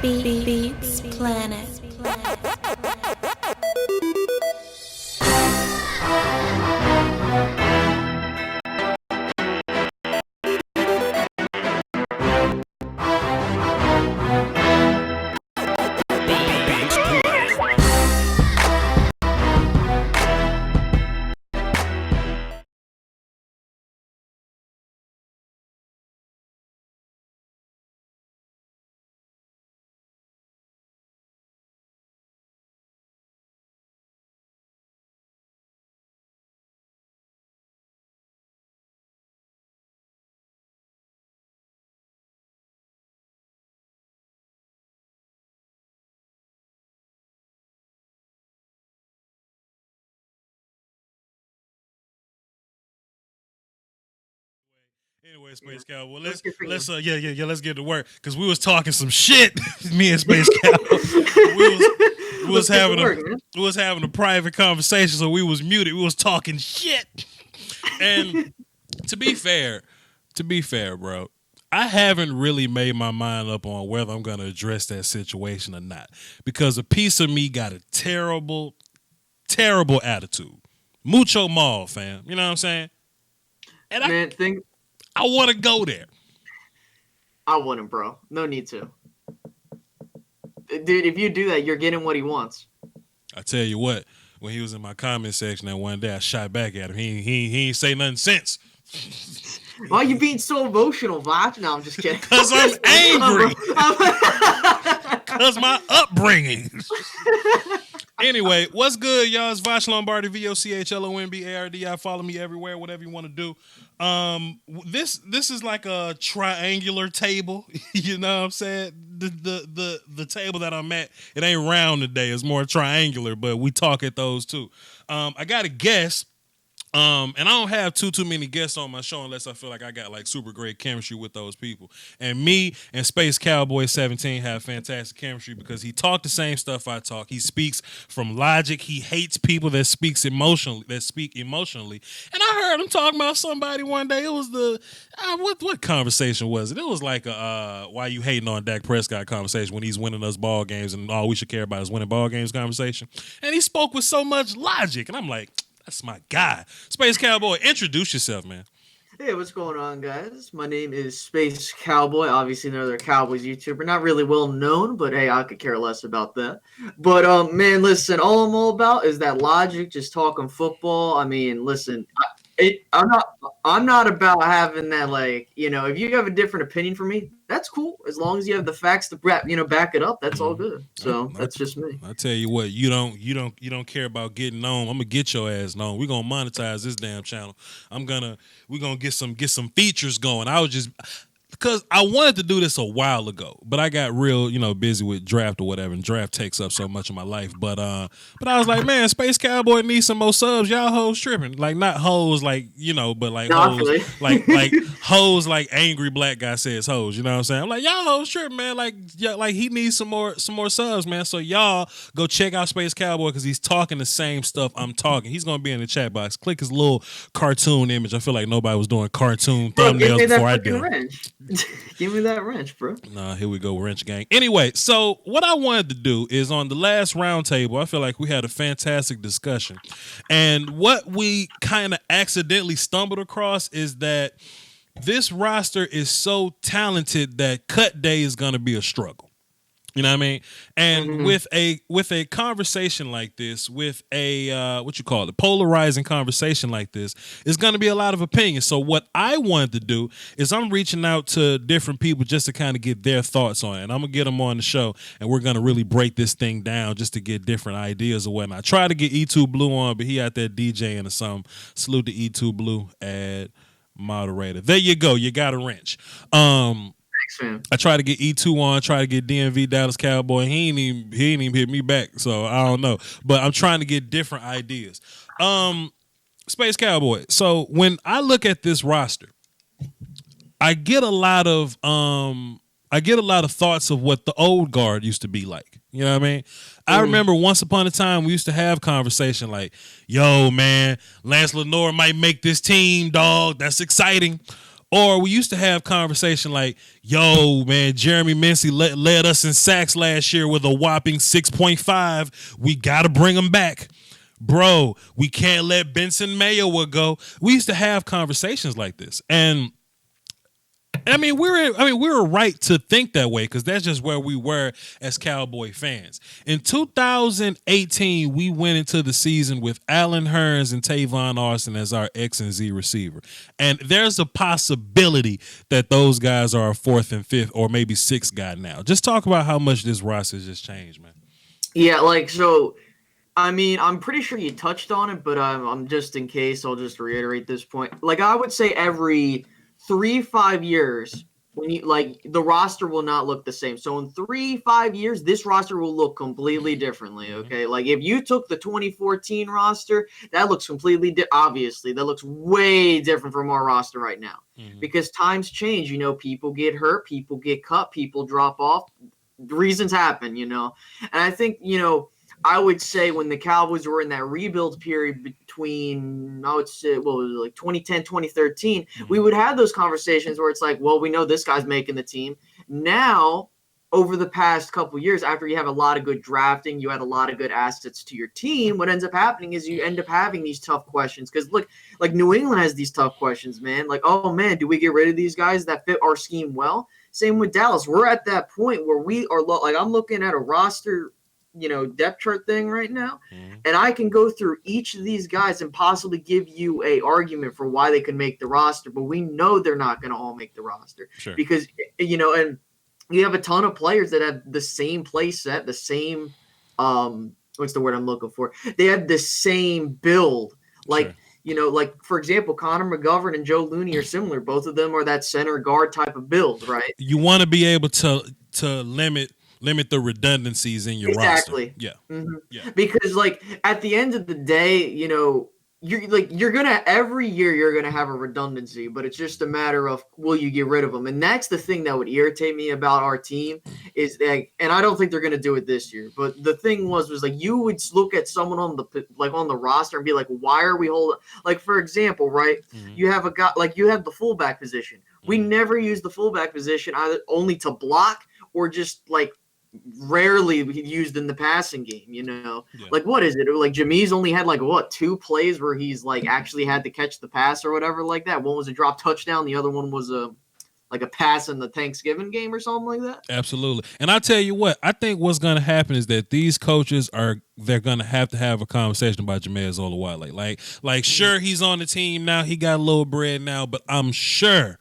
Beats Planet. Anyway, Space Cowboy, let's get to work because we was talking some shit. Me and Space Cowboy, we was having a private conversation, so we was muted. We was talking shit, and to be fair, bro, I haven't really made my mind up on whether I'm gonna address that situation or not because a piece of me got a terrible attitude, mucho mal, fam. You know what I'm saying? And I want to go there. I wouldn't, bro. No need to. Dude, if you do that, you're getting what he wants. I tell you what, when he was in my comment section that one day, I shot back at him. He ain't say nothing since. Why are you being so emotional, Voch? No, I'm just kidding. Because I'm angry. Because my upbringing. Anyway, what's good, y'all? It's Voch Lombardi, VOCHLOMBARDI. Follow me everywhere, whatever you want to do. This is like a triangular table. You know what I'm saying? The table that I'm at, it ain't round today. It's more triangular, but we talk at those too. I got a guest. And I don't have too many guests on my show unless I feel like I got like super great chemistry with those people. And me and Space Cowboy 17 have fantastic chemistry because he talked the same stuff I talk. He speaks from logic. He hates people that speak emotionally. And I heard him talking about somebody one day. It was what conversation was it? It was like a why you hating on Dak Prescott conversation when he's winning us ball games and all we should care about is winning ball games conversation. And he spoke with so much logic, and I'm like, that's my guy. Space Cowboy, introduce yourself, man. Hey, what's going on, guys? My name is Space Cowboy. Obviously, another Cowboys YouTuber. Not really well known, but hey, I could care less about that. But, man, listen, all I'm all about is that logic, just talking football. I mean, listen, I'm not about having that, like, you know, if you have a different opinion from me, that's cool. As long as you have the facts to back it up, that's all good. So that's just me. I tell you what, you don't care about getting known. I'm gonna get your ass known. We're gonna monetize this damn channel. We're gonna get some features going. Because I wanted to do this a while ago, but I got real, busy with draft or whatever, and draft takes up so much of my life. But I was like, man, Space Cowboy needs some more subs. Y'all hoes tripping. Like, not hoes like, but like hoes, like hoes like angry black guy says hoes, you know what I'm saying? I'm like, y'all hoes tripping, man. Like he needs some more subs, man. So y'all go check out Space Cowboy because he's talking the same stuff I'm talking. He's going to be in the chat box. Click his little cartoon image. I feel like nobody was doing cartoon thumbnails before I did. Give me that wrench, bro. Nah, here we go, wrench gang. Anyway, so what I wanted to do is on the last round table, I feel like we had a fantastic discussion. And what we kind of accidentally stumbled across is that this roster is so talented that cut day is going to be a struggle. You know what I mean? And with a conversation like this, with a polarizing conversation like this, it's going to be a lot of opinions. So what I wanted to do is I'm reaching out to different people just to kind of get their thoughts on it. And I'm going to get them on the show, and we're going to really break this thing down just to get different ideas or whatnot. I tried to get E2 Blue on, but he out there DJing or something. Salute to E2 Blue, add moderator. There you go. You got a wrench. I tried to get E2 on, try to get DMV Dallas Cowboy. He ain't even hit me back, so I don't know. But I'm trying to get different ideas. Space Cowboy. So when I look at this roster, I get a lot of thoughts of what the old guard used to be like. You know what I mean? I remember once upon a time we used to have conversation like, yo, man, Lance Lenore might make this team, dog. That's exciting. Or we used to have conversation like, yo, man, Jeremy Mincey led us in sacks last year with a whopping 6.5. We got to bring him back. Bro, we can't let Benson Mayowa go. We used to have conversations like this. And we were right to think that way because that's just where we were as Cowboy fans. In 2018, we went into the season with Allen Hurns and Tavon Austin as our X and Z receiver. And there's a possibility that those guys are a fourth and fifth or maybe sixth guy now. Just talk about how much this roster has just changed, man. Yeah, I'm pretty sure you touched on it, but I'm just in case, I'll just reiterate this point. Like, I would say every 3-5 years, when the roster will not look the same. So in 3-5 years, this roster will look completely differently. Okay, like if you took the 2014 roster, that looks completely obviously that looks way different from our roster right now because times change. People get hurt, people get cut, people drop off. Reasons happen. And I think I would say when the Cowboys were in that rebuild period between, I would say, 2010, 2013, we would have those conversations where it's like, well, we know this guy's making the team. Now, over the past couple of years, after you have a lot of good drafting, you had a lot of good assets to your team, what ends up happening is you end up having these tough questions. Because, look, like New England has these tough questions, man. Like, oh, man, do we get rid of these guys that fit our scheme well? Same with Dallas. We're at that point where we are, I'm looking at a roster depth chart thing right now. And I can go through each of these guys and possibly give you a argument for why they can make the roster, but we know they're not going to all make the roster because, and you have a ton of players that have the same play set, the same, what's the word I'm looking for? They have the same build. Like for example, Connor McGovern and Joe Looney are similar. Both of them are that center guard type of build, right? You want to be able to limit the redundancies in your roster. Yeah. Yeah. Because at the end of the day, you're gonna every year you're gonna have a redundancy, but it's just a matter of will you get rid of them? And that's the thing that would irritate me about our team is that, and I don't think they're gonna do it this year. But the thing was you would look at someone on the roster and be like, why are we holding? Like for example, right? You have a guy you have the fullback position. We never use the fullback position either only to block or just rarely used in the passing game, what is it? Jameis only had 2 plays where he's actually had to catch the pass or whatever like that. One was a drop touchdown, the other one was a pass in the Thanksgiving game or something like that. Absolutely. And I tell you what, I think what's going to happen is that these coaches they're going to have a conversation about Jameis Olawale. Sure, he's on the team now, he got a little bread now, but I'm sure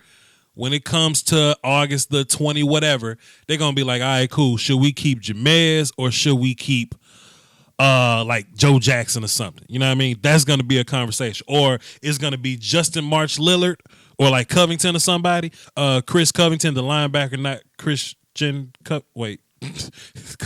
when it comes to August the 20 whatever, they're going to be like, all right, cool. Should we keep Jameis or should we keep Joe Jackson or something? You know what I mean? That's going to be a conversation. Or it's going to be Justin March Lillard or Covington or somebody. Chris Covington, the linebacker, not Christian wait.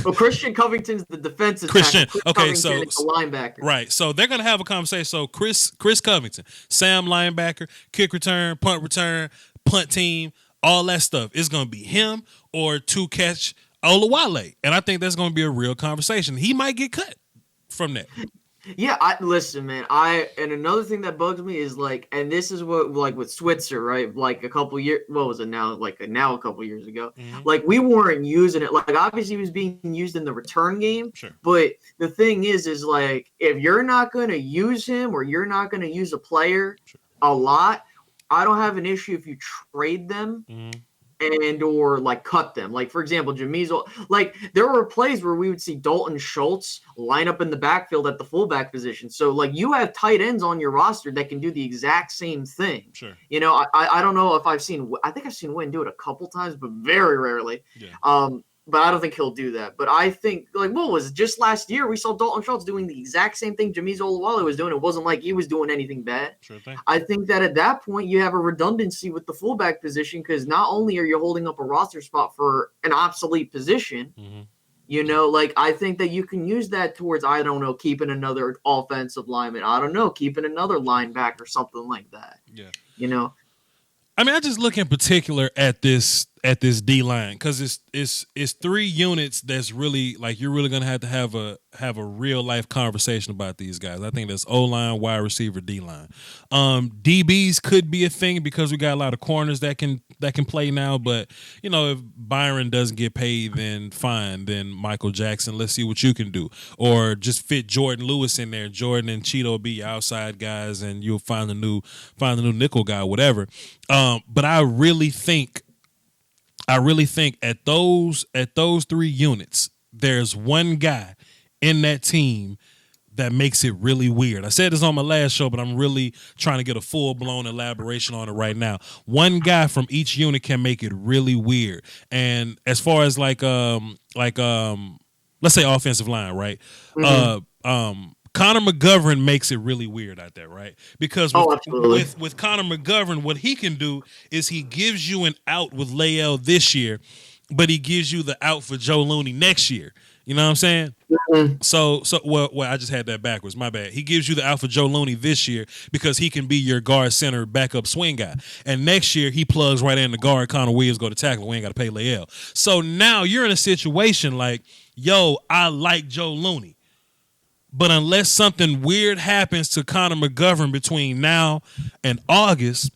Well, Christian Covington's the defensive Christian. Tackle. Okay, Covington is the linebacker. Right. So they're going to have a conversation. So Chris Covington, Sam linebacker, kick return, punt team, all that stuff. It's going to be him or to catch Olawale. And I think that's going to be a real conversation. He might get cut from that. Yeah, listen, man. And another thing that bugs me is and this is what with Switzer, right? A couple years, what was it now? Now a couple years ago, we weren't using it. Obviously, it was being used in the return game. Sure. But the thing is if you're not going to use him or you're not going to use a player a lot, I don't have an issue if you trade them. And or cut them. For example, Jameis, there were plays where we would see Dalton Schultz line up in the backfield at the fullback position. So you have tight ends on your roster that can do the exact same thing. Sure. I don't know if I think I've seen Wynn do it a couple times, but very rarely. Yeah. But I don't think he'll do that. But I think, what was it? Just last year, we saw Dalton Schultz doing the exact same thing Jameis Olawale was doing. It wasn't like he was doing anything bad. Sure thing. I think that at that point, you have a redundancy with the fullback position because not only are you holding up a roster spot for an obsolete position, I think that you can use that towards, I don't know, keeping another offensive lineman. I don't know, keeping another linebacker, something like that. Yeah. I just look in particular at this at this D line, because it's three units that's really like you're really gonna have a real life conversation about these guys. I think that's O line, wide receiver, D line. DBs could be a thing because we got a lot of corners that can play now. But you know, if Byron doesn't get paid, then fine. Then Michael Jackson, let's see what you can do, or just fit Jordan Lewis in there. Jordan and Cheeto will be your outside guys, and you'll find a new nickel guy, whatever. But I really think at those three units, there's one guy in that team that makes it really weird. I said this on my last show, but I'm really trying to get a full-blown elaboration on it right now. One guy from each unit can make it really weird. And as far as let's say offensive line, right? Connor McGovern makes it really weird out there, right? Because with Connor McGovern, what he can do is he gives you an out with Lael this year, but he gives you the out for Joe Looney next year. You know what I'm saying? Mm-hmm. So I just had that backwards. My bad. He gives you the out for Joe Looney this year because he can be your guard center backup swing guy. And next year he plugs right in the guard. Connor Williams go to tackle. We ain't got to pay Lael. So now you're in a situation like, yo, I like Joe Looney. But unless something weird happens to Connor McGovern between now and August,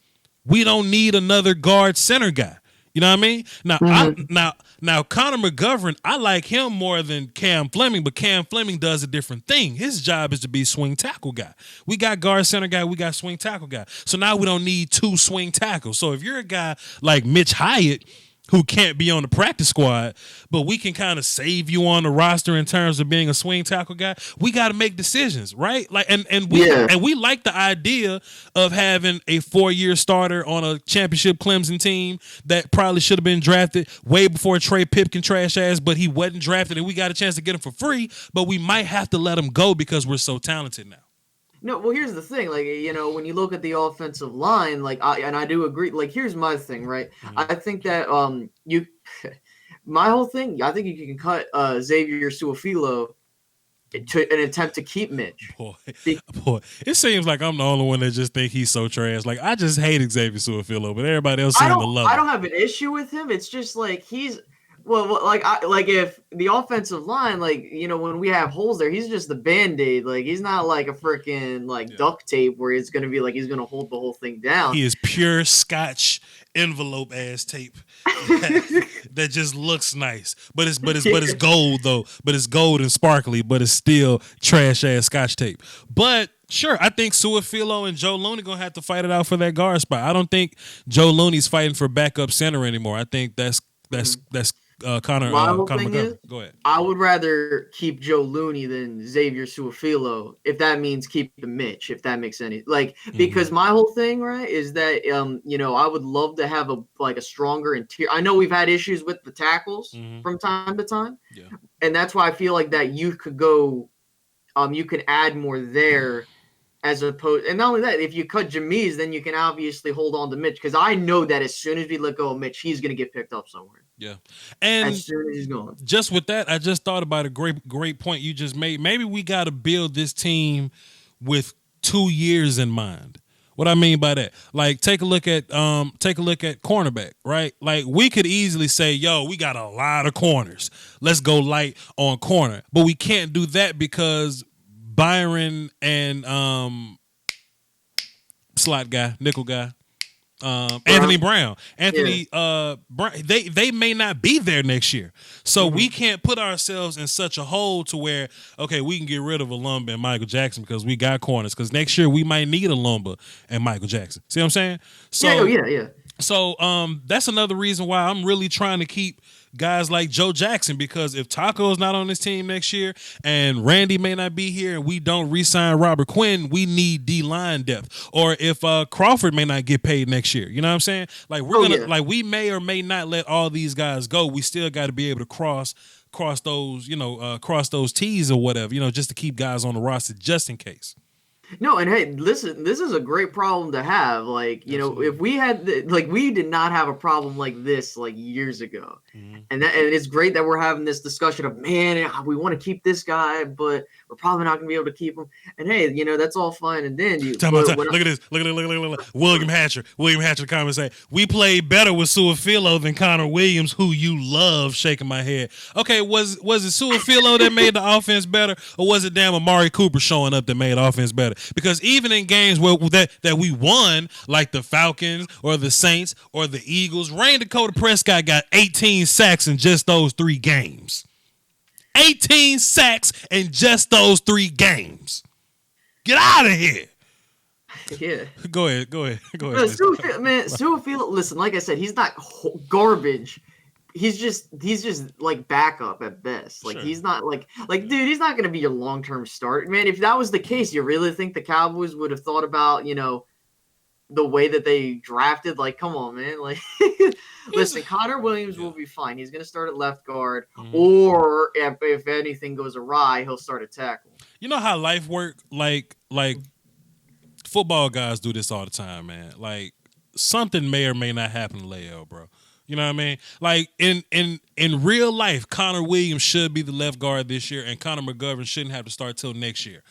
we don't need another guard center guy. You know what I mean? Now, now Connor McGovern, I like him more than Cam Fleming, but Cam Fleming does a different thing. His job is to be swing tackle guy. We got guard center guy, we got swing tackle guy. So now we don't need two swing tackles. So if you're a guy like Mitch Hyatt, who can't be on the practice squad, but we can kind of save you on the roster in terms of being a swing tackle guy, we got to make decisions, right? Like, and we like the idea of having a 4-year starter on a championship Clemson team that probably should have been drafted way before Trey Pipkin trash ass, but he wasn't drafted, and we got a chance to get him for free, but we might have to let him go because we're so talented now. No, well, here's the thing. Like, you know, when you look at the offensive line, like, I do agree. Like, here's my thing, right? Mm-hmm. I think that my whole thing, I think you can cut Xavier Su'a-Filo to an attempt to keep Mitch. Boy, it seems like I'm the only one that just think he's so trash. Like, I just hate Xavier Su'a-Filo, but everybody else seems to love him. I don't have an issue with him. It's just like he's. Well, like if the offensive line, like, you know, when we have holes there, he's just the Band-Aid. Like, he's not like a freaking duct tape where it's gonna be like he's gonna hold the whole thing down. He is pure Scotch envelope ass tape that just looks nice, but it's gold though. But it's gold and sparkly, but it's still trash ass Scotch tape. But sure, I think Su'a-Filo and Joe Looney gonna have to fight it out for that guard spot. I don't think Joe Looney's fighting for backup center anymore. I think that's Connor McGovern. Go ahead. I would rather keep Joe Looney than Xavier Su'a-Filo, if that means keeping Mitch, if that makes any because my whole thing, right, is that you know, I would love to have a stronger interior. I know we've had issues with the tackles from time to time. Yeah. And that's why I feel like that you could go you can add more there as opposed, and not only that, if you cut Jameez, then you can obviously hold on to Mitch, because I know that as soon as we let go of Mitch, he's going to get picked up somewhere. Yeah, and as soon as he's gone. Just with that, I just thought about a great point you just made. Maybe we got to build this team with 2 years in mind. What I mean by that, like, take a look at cornerback, right? Like, we could easily say, yo, we got a lot of corners. Let's go light on corner, but we can't do that because Byron and slot guy, nickel guy, Anthony Brown. They may not be there next year. So we can't put ourselves in such a hole to where, okay, we can get rid of Alumba and Michael Jackson because we got corners. Because next year we might need Alumba and Michael Jackson. See what I'm saying? So, yeah. So that's another reason why I'm really trying to keep guys like Joe Jackson, because if Taco's not on this team next year and Randy may not be here and we don't re-sign Robert Quinn, we need D-line depth. Or if Crawford may not get paid next year, you know what I'm saying? Like, we may or may not let all these guys go. We still got to be able to cross those, cross those T's or whatever, just to keep guys on the roster just in case. No, and hey, listen, this is a great problem to have. Like, if Absolutely. we had, like, we did not have a problem like this like years ago, Mhm. and it's great that we're having this discussion of, man, we want to keep this guy, but we're probably not going to be able to keep him. And hey, that's all fine and dandy. Time out, But time. Look at this. Look. William Hatcher. William Hatcher comment say, we played better with Suafilo than Connor Williams, who you love, shaking my head. Okay, was it Suafilo that made the offense better, or was it damn Amari Cooper showing up that made the offense better? Because even in games where that we won, like the Falcons or the Saints or the Eagles, Rain Dakota Prescott got 18 sacks in just those 3 games. 18 sacks in just those 3 games. Get out of here. yeah. Go ahead. No, Suafilo, listen, like I said, he's not garbage. He's just like backup at best. Like Sure. he's not like dude, he's not gonna be your long-term start. Man, if that was the case, you really think the Cowboys would have thought about, the way that they drafted? Like, come on, man. Like He's, listen, Connor Williams yeah. will be fine. He's gonna start at left guard, Mhm. or if anything goes awry, he'll start at tackle. You know how life work? Like football guys do this all the time, man. Like something may or may not happen to Leo, bro. You know what I mean? Like in real life, Connor Williams should be the left guard this year, and Connor McGovern shouldn't have to start till next year.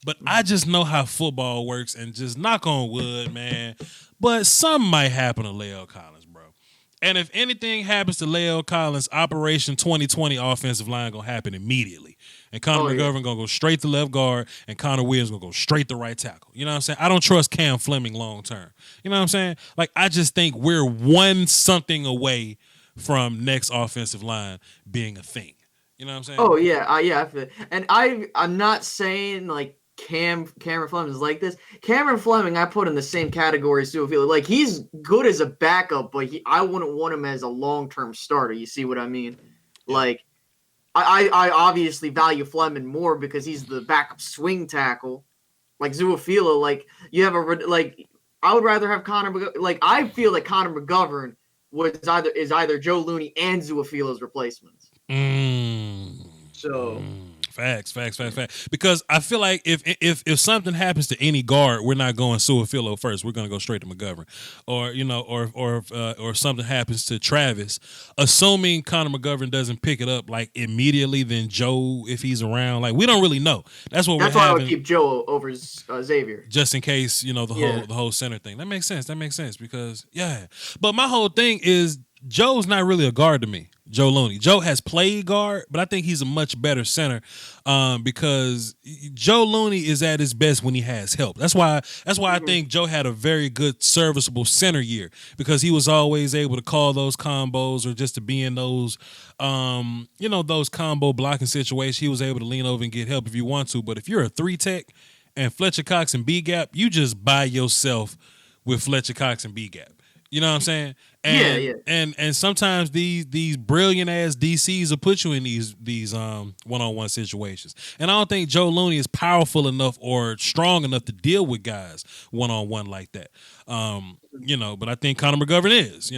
But I just know how football works, and just knock on wood, man. But something might happen to Leo Collins, bro. And if anything happens to Leo Collins, Operation 2020 offensive line gonna happen immediately. And Oh Connor yeah. McGovern gonna go straight to left guard, and Connor Williams gonna go straight to right tackle. You know what I'm saying? I don't trust Cam Fleming long term. You know what I'm saying? Like I just think we're one something away from next offensive line being a thing. You know what I'm saying? Oh yeah, yeah. I feel, and I'm not saying like Cameron Fleming is like this. Cameron Fleming, I put in the same category as Suafilo. Like he's good as a backup, but I wouldn't want him as a long-term starter. You see what I mean? Yeah. Like I obviously value Fleming more because he's the backup swing tackle. Like Zuafilo, like you have like I would rather have like I feel that Connor McGovern is either Joe Looney and Zuafilo's replacements. Mm. So Facts. Because I feel like if something happens to any guard, we're not going Suafilo first. We're going to go straight to McGovern, or or if something happens to Travis, assuming Connor McGovern doesn't pick it up like immediately, then Joe, if he's around, like we don't really know. That's what that's we're why I would having, keep Joe over Xavier. just in case the Yeah. whole center thing. That makes sense because yeah. But my whole thing is Joe's not really a guard to me. Joe Looney. Joe has played guard, but I think he's a much better center because Joe Looney is at his best when he has help. That's why I think Joe had a very good serviceable center year because he was always able to call those combos or just to be in those those combo blocking situations. He was able to lean over and get help if you want to. But if you're a 3 tech and Fletcher Cox and B gap, you just by yourself with Fletcher Cox and B gap. You know what I'm saying? And Yeah. and sometimes these brilliant ass DCs will put you in these one-on-one situations. And I don't think Joe Looney is powerful enough or strong enough to deal with guys one-on-one like that. But I think Connor McGovern is.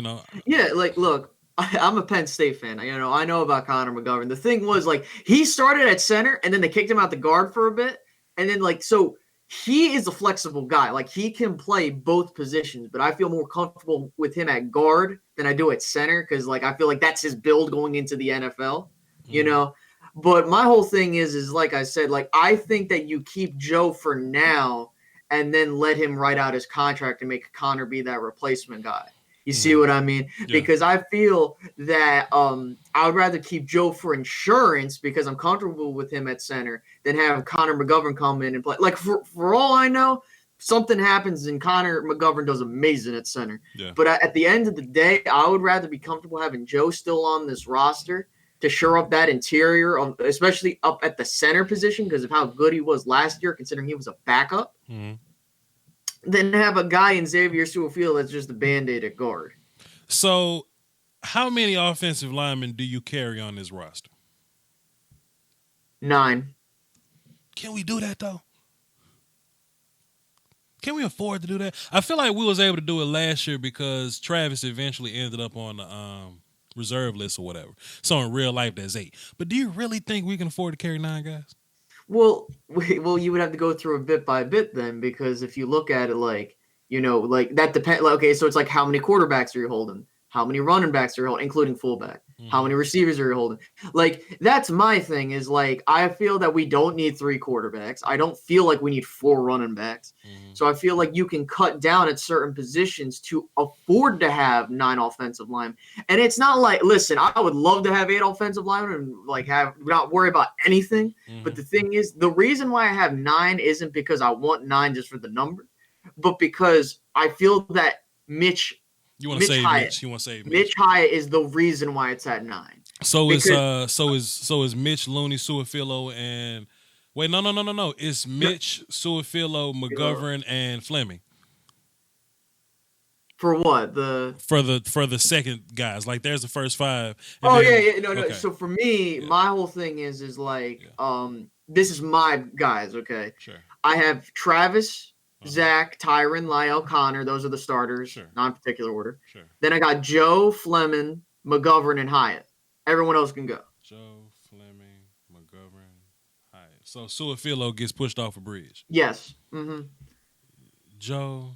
Yeah, like look, I'm a Penn State fan. I know about Connor McGovern. The thing was like he started at center and then they kicked him out the guard for a bit. And then so he is a flexible guy. Like he can play both positions, but I feel more comfortable with him at guard than I do at center because like I feel like that's his build going into the NFL, you Mhm. know. But my whole thing is like I said, like I think that you keep Joe for now and then let him write out his contract and make Connor be that replacement guy. You see what I mean? Yeah. Because I feel that I would rather keep Joe for insurance because I'm comfortable with him at center than have Connor McGovern come in and play. Like for all I know, something happens and Connor McGovern does amazing at center. Yeah. But at the end of the day, I would rather be comfortable having Joe still on this roster to shore up that interior, especially up at the center position because of how good he was last year, considering he was a backup. Mhm. Than have a guy in Xavier Suafilo that's just a band-aid at guard. So, how many offensive linemen do you carry on this roster? 9. Can we do that though? Can we afford to do that? I feel like we was able to do it last year because Travis eventually ended up on the reserve list or whatever. So in real life, that's 8. But do you really think we can afford to carry 9 guys? Well, you would have to go through a bit by bit then, because if you look at it like, like that depend. Like, okay, so it's like how many quarterbacks are you holding? How many running backs are you holding, including fullback? How Mm-hmm. many receivers are you holding? Like, that's my thing. Is like I feel that we don't need 3 quarterbacks. I don't feel like we need 4 running backs. Mm-hmm. So I feel like you can cut down at certain positions to afford to have 9 offensive linemen. And it's not like, listen, I would love to have 8 offensive linemen and like have not worry about anything. But Mm-hmm. the thing is, the reason why I have 9 isn't because I want 9 just for the number, but because I feel that You want to Mitch save Hyatt, Mitch? You want to save Mitch Mitch? Hyatt is the reason why it's at 9. So is Because Mitch Looney Suafilo and wait no. It's Mitch Suafilo, McGovern, and Fleming for what the for the second guys. Like there's the first five. And Oh yeah, then yeah, no. okay, So for me, yeah, my whole thing is like, yeah, this is my guys. Okay, sure, I have Travis, uh-huh, Zach, Tyron, Lyle, Connor. Those are the starters, sure, not in particular order. sure. Then I got Joe, Fleming, McGovern, and Hyatt. Everyone else can go. Joe Fleming, McGovern, Hyatt. So Suafilo gets pushed off a bridge. Yes. Mm-hmm. Joe.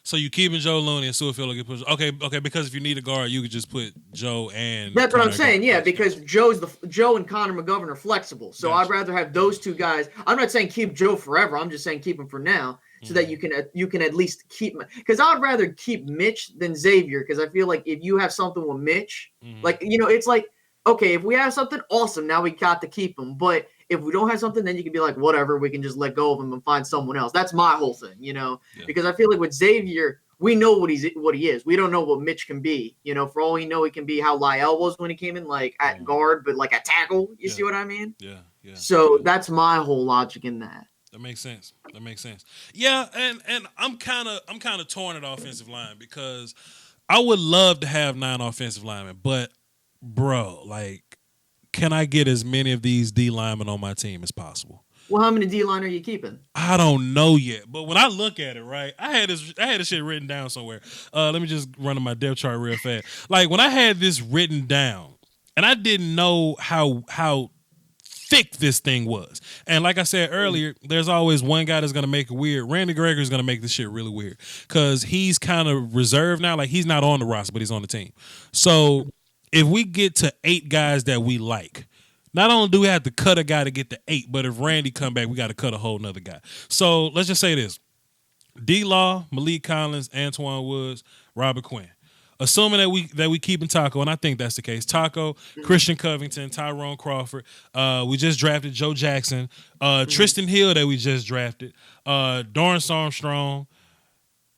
So you keeping Joe Looney and Suafilo get pushed. Okay, because if you need a guard, you could just put Joe and That's what I'm Connor at saying. guard. Yeah, Gotcha, because gotcha, Joe and Connor McGovern are flexible. So I'd gotcha, rather have those 2 guys. I'm not saying keep Joe forever. I'm just saying keep him for now, so that Mm-hmm. you can at least keep him. Because I'd rather keep Mitch than Xavier. Because I feel like if you have something with Mitch, Mm-hmm. like it's like, okay, if we have something, awesome. Now we got to keep him. But if we don't have something, then you can be like, whatever. We can just let go of him and find someone else. That's my whole thing. Yeah. Because I feel like with Xavier, we know what he is. We don't know what Mitch can be. For all we know, he can be how Lyle was when he came in, like at guard, but like at tackle. You see what I mean? Yeah. So that's my whole logic in that. That makes sense. Yeah, and I'm kind of torn at offensive line because I would love to have 9 offensive linemen, but bro, like, can I get as many of these D linemen on my team as possible? Well, how many D line are you keeping? I don't know yet, but when I look at it, right, I had this shit written down somewhere. Let me just run to my depth chart real fast. Like when I had this written down, and I didn't know how thick this thing was. And like I said earlier, there's always one guy that's gonna make it weird. Randy Gregory's gonna make this shit really weird because he's kind of reserved now. Like he's not on the roster, but he's on the team. So if we get to 8 guys that we like, not only do we have to cut a guy to get to 8, but if Randy come back, we got to cut a whole nother guy. So let's just say this: D-Law, Malik Collins, Antoine Woods, Robert Quinn. Assuming that we keep in Taco, and I think that's the case. Taco, Christian Covington, Tyrone Crawford. We just drafted Joe Jackson. Tristan Hill that we just drafted. Dorrance Armstrong.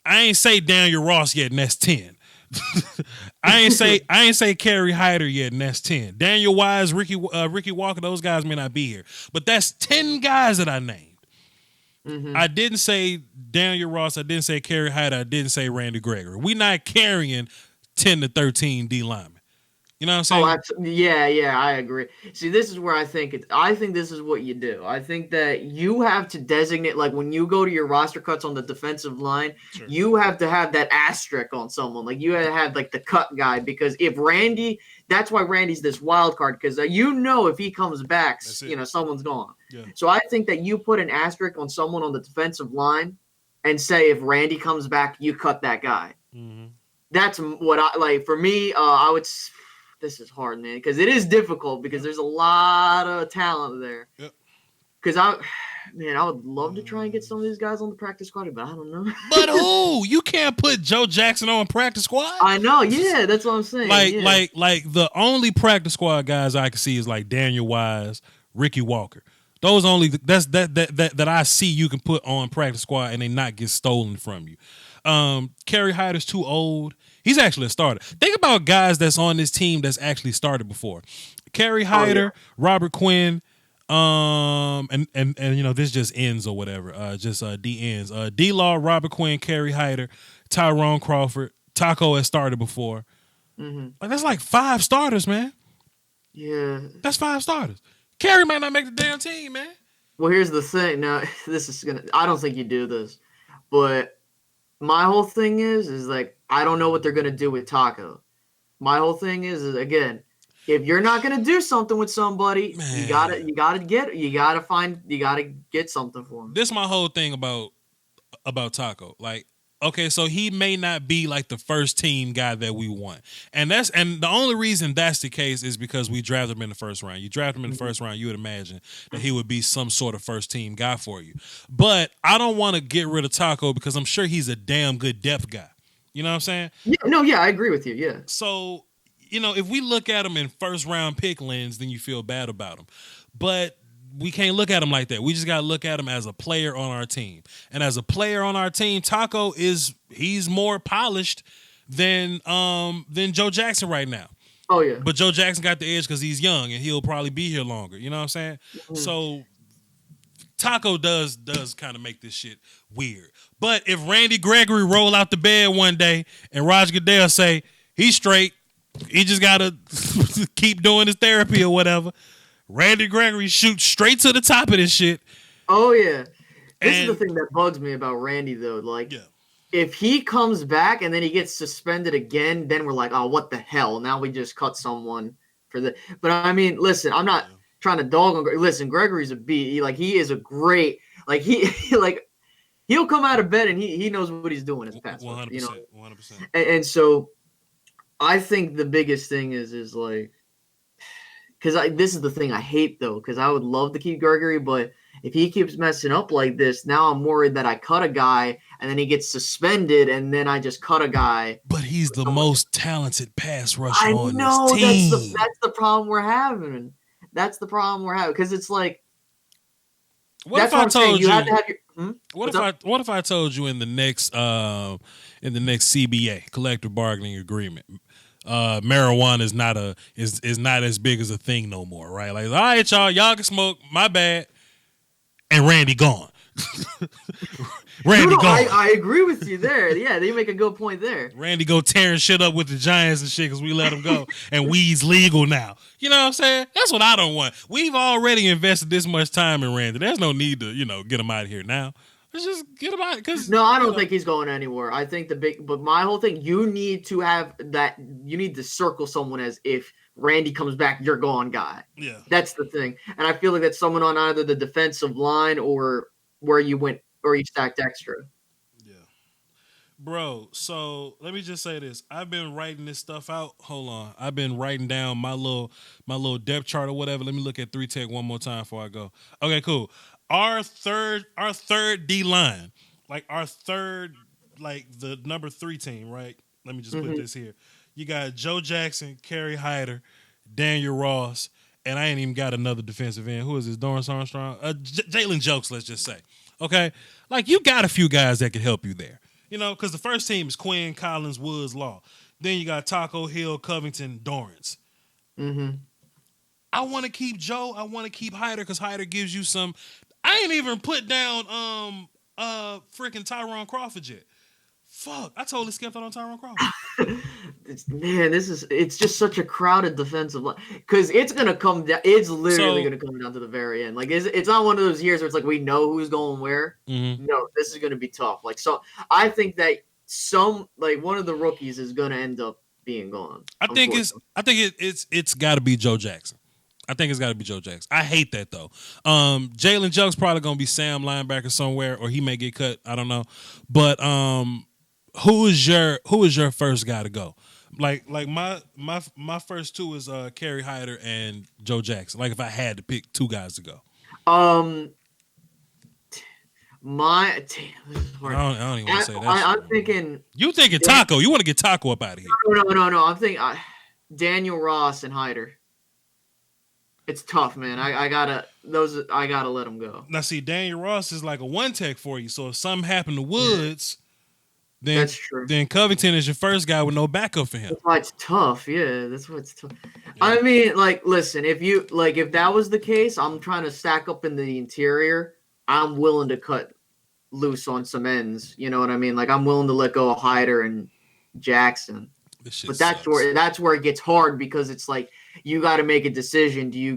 I ain't say Daniel Ross yet, and that's 10. I ain't say Kerry Hyder yet, and that's 10. Daniel Wise, Ricky Walker, those guys may not be here, but that's 10 guys that I named. Mm-hmm. I didn't say Daniel Ross. I didn't say Kerry Hyder. I didn't say Randy Gregory. We not carrying 10 to 13 D linemen. You know what I'm saying? Yeah, I agree. See, this is where I think this is what you do. I think that you have to designate, like when you go to your roster cuts on the defensive line, Sure. you have to have that asterisk on someone. Like you have like the cut guy, because if Randy, that's why Randy's this wild card, because if he comes back, someone's gone. Yeah. So I think that you put an asterisk on someone on the defensive line and say if Randy comes back, you cut that guy. Mm-hmm. That's what I like. For me, I would. This is hard, man, because it is difficult because there's a lot of talent there. Yep. Because I would love to try and get some of these guys on the practice squad, but I don't know. But who? You can't put Joe Jackson on practice squad. I know, yeah, that's what I'm saying. Like the only practice squad guys I can see is like Daniel Wise, Ricky Walker. Those only that I see you can put on practice squad and they not get stolen from you. Kerry Hyder's too old. He's actually a starter. Think about guys that's on this team that's actually started before. Kerry Hyder, Robert Quinn, and this just ends or whatever. D ends. D-Law, Robert Quinn, Kerry Hyder, Tyrone Crawford, Taco has started before. Mm-hmm. Like that's like 5 starters, man. Yeah, that's 5 starters. Kerry might not make the damn team, man. Well, here's the thing. Now, I don't think you do this, but my whole thing is like I don't know what they're gonna do with Taco. My whole thing is again, If you're not gonna do something with somebody, Man. you gotta get something for him. This is my whole thing about Taco. Like, okay, so he may not be like the first team guy that we want. And the only reason that's the case is because we drafted him in the first round. You draft him in the first round, you would imagine that he would be some sort of first team guy for you. But I don't want to get rid of Taco because I'm sure he's a damn good depth guy. You know what I'm saying? Yeah, I agree with you. Yeah. So, if we look at him in first round pick lens, then you feel bad about him. But we can't look at him like that. We just got to look at him as a player on our team. And as a player on our team, Taco he's more polished than Joe Jackson right now. Oh yeah. But Joe Jackson got the edge because he's young and he'll probably be here longer. You know what I'm saying? Mm-hmm. So Taco does kind of make this shit weird. But if Randy Gregory roll out the bed one day and Roger Goodell say he's straight, he just gotta keep doing his therapy or whatever, Randy Gregory shoots straight to the top of this shit. Oh yeah. This is the thing that bugs me about Randy though. Like, if he comes back and then he gets suspended again, then we're like, oh, what the hell? Now we just cut someone for the. But I mean, listen, I'm not trying to dog on. Listen, Gregory's a beat. He is a great. Like he'll come out of bed and he knows what he's doing as a pass. 100%. 100%. And so, I think the biggest thing is like. Because this is the thing I hate, though, because I would love to keep Gregory, but if he keeps messing up like this, now I'm worried that I cut a guy, and then he gets suspended, and then I just cut a guy. But he's the most talented pass rusher on this team. That's the problem we're having. That's the problem we're having, because it's like... What if I told you? Have to have your, what if I told you in the next CBA, collective bargaining agreement, marijuana is not as big as a thing no more, right? Like, all right, y'all can smoke, my bad, and Randy gone. Randy gone. I agree with you there. Yeah, they make a good point there. Randy go tearing shit up with the Giants and shit because we let him go, and weed's legal now. You know what I'm saying? That's what I don't want. We've already invested this much time in Randy. There's no need to get him out of here now. Let's just get him out. No, I don't think he's going anywhere. I think but my whole thing, you need to have that. You need to circle someone as if Randy comes back, you're gone, guy. Yeah, that's the thing. And I feel like that's someone on either the defensive line or where you went or you stacked extra. Yeah, bro. So let me just say this: I've been writing this stuff out. Hold on, I've been writing down my little depth chart or whatever. Let me look at 3-Tech one more time before I go. Okay, cool. Our third D line, like our third, like the number 3 team, right? Let me just put this here. You got Joe Jackson, Kerry Hyder, Daniel Ross, and I ain't even got another defensive end. Who is this? Dorrance Armstrong? Jalen Jokes, let's just say. Okay? Like, you got a few guys that can help you there. Because the first team is Quinn, Collins, Woods, Law. Then you got Taco, Hill, Covington, Dorrance. Mm-hmm. I want to keep Joe. I want to keep Hyder because Hyder gives you some... I ain't even put down freaking Tyron Crawford yet. Fuck, I totally skipped out on Tyron Crawford. It's just such a crowded defensive line because it's gonna come down. It's literally gonna come down to the very end. Like it's not one of those years where it's like we know who's going where. Mm-hmm. No, this is gonna be tough. Like so, I think that one of the rookies is gonna end up being gone. I think it's got to be Joe Jackson. I think it's got to be Joe Jackson. I hate that though. Jalen Jokes probably gonna be Sam linebacker somewhere, or he may get cut. I don't know. But who is your first guy to go? Like my first two is Kerry Hyder and Joe Jackson. Like if I had to pick 2 guys to go. This is hard. I don't even want to say that. I'm thinking. You thinking Taco? You want to get Taco up out of here? No. I'm thinking Daniel Ross and Hyder. It's tough, man. I gotta let him go. Now, see, Daniel Ross is like a 1-tech for you. So if something happened to Woods, then that's true. Then Covington is your first guy with no backup for him. That's why it's tough. Yeah, that's why it's tough. Yeah. I mean, like, listen, if that was the case, I'm trying to stack up in the interior. I'm willing to cut loose on some ends. You know what I mean? Like, I'm willing to let go of Hyder and Jackson. But that's where it gets hard because it's like. You got to make a decision. Do you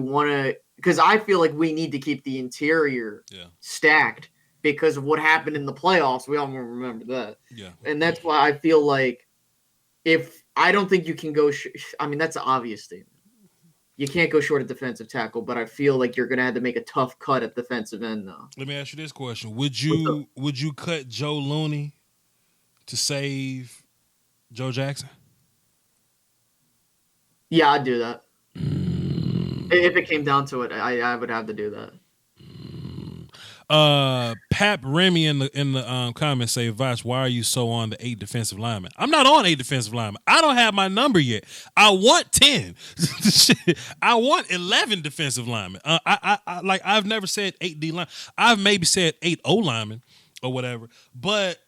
want to? Because I feel like we need to keep the interior stacked because of what happened in the playoffs. We all remember that. Yeah. And that's why I feel like if I don't think you can go. I mean, that's an obvious statement. You can't go short at defensive tackle, but I feel like you're gonna have to make a tough cut at defensive end, though. Let me ask you this question: Would you cut Joe Looney to save Joe Jackson? Yeah, I'd do that. If it came down to it, I would have to do that. Pap Remy in the comments say, Voch, why are you so on the 8 defensive linemen? I'm not on 8 defensive linemen. I don't have my number yet. I want 10. I want 11 defensive linemen. I've never said 8 D line. I've maybe said 8 O linemen or whatever. But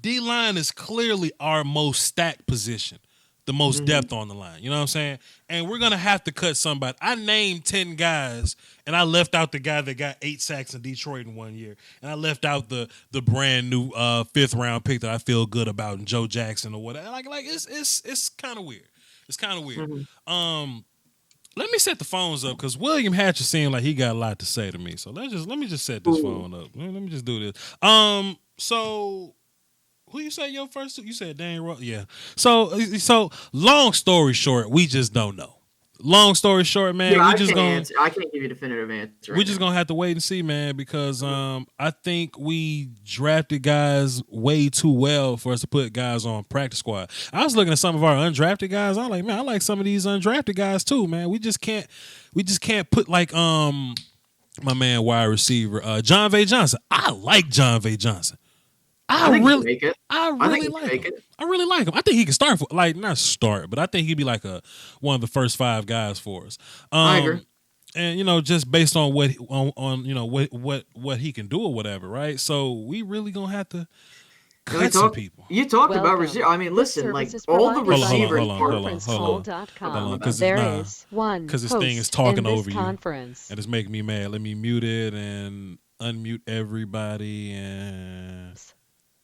D line is clearly our most stacked position. The most depth on the line. You know what I'm saying? And we're going to have to cut somebody. I named 10 guys, and I left out the guy that got 8 sacks in Detroit in 1 year. And I left out the brand new 5th round pick that I feel good about in Joe Jackson or whatever. Like it's kind of weird. It's kind of weird. Let me set the phones up because William Hatcher seemed like he got a lot to say to me. So let me just set this phone up. Let me just do this. So who you say your first two? You said Daniel Ross. Yeah. So long story short, we just don't know. Long story short, man, Yeah, I can't give you a definitive answer. We're just gonna have to wait and see, man, because I think we drafted guys way too well for us to put guys on practice squad. I was looking at some of our undrafted guys. I like, man, I like some of these undrafted guys too, man. We just can't put like my man wide receiver John V. Johnson. I like John V. Johnson. I really like him. I really like him. I think he can start not start, but I think he'd be like one of the first 5 guys for us. I agree. And just based on what what he can do or whatever, right? So we really gonna have to cut some people. You talked about receiver. I mean, listen, like all the receivers. Hold on, because this thing is talking over you, and it's making me mad. Let me mute it and unmute everybody and.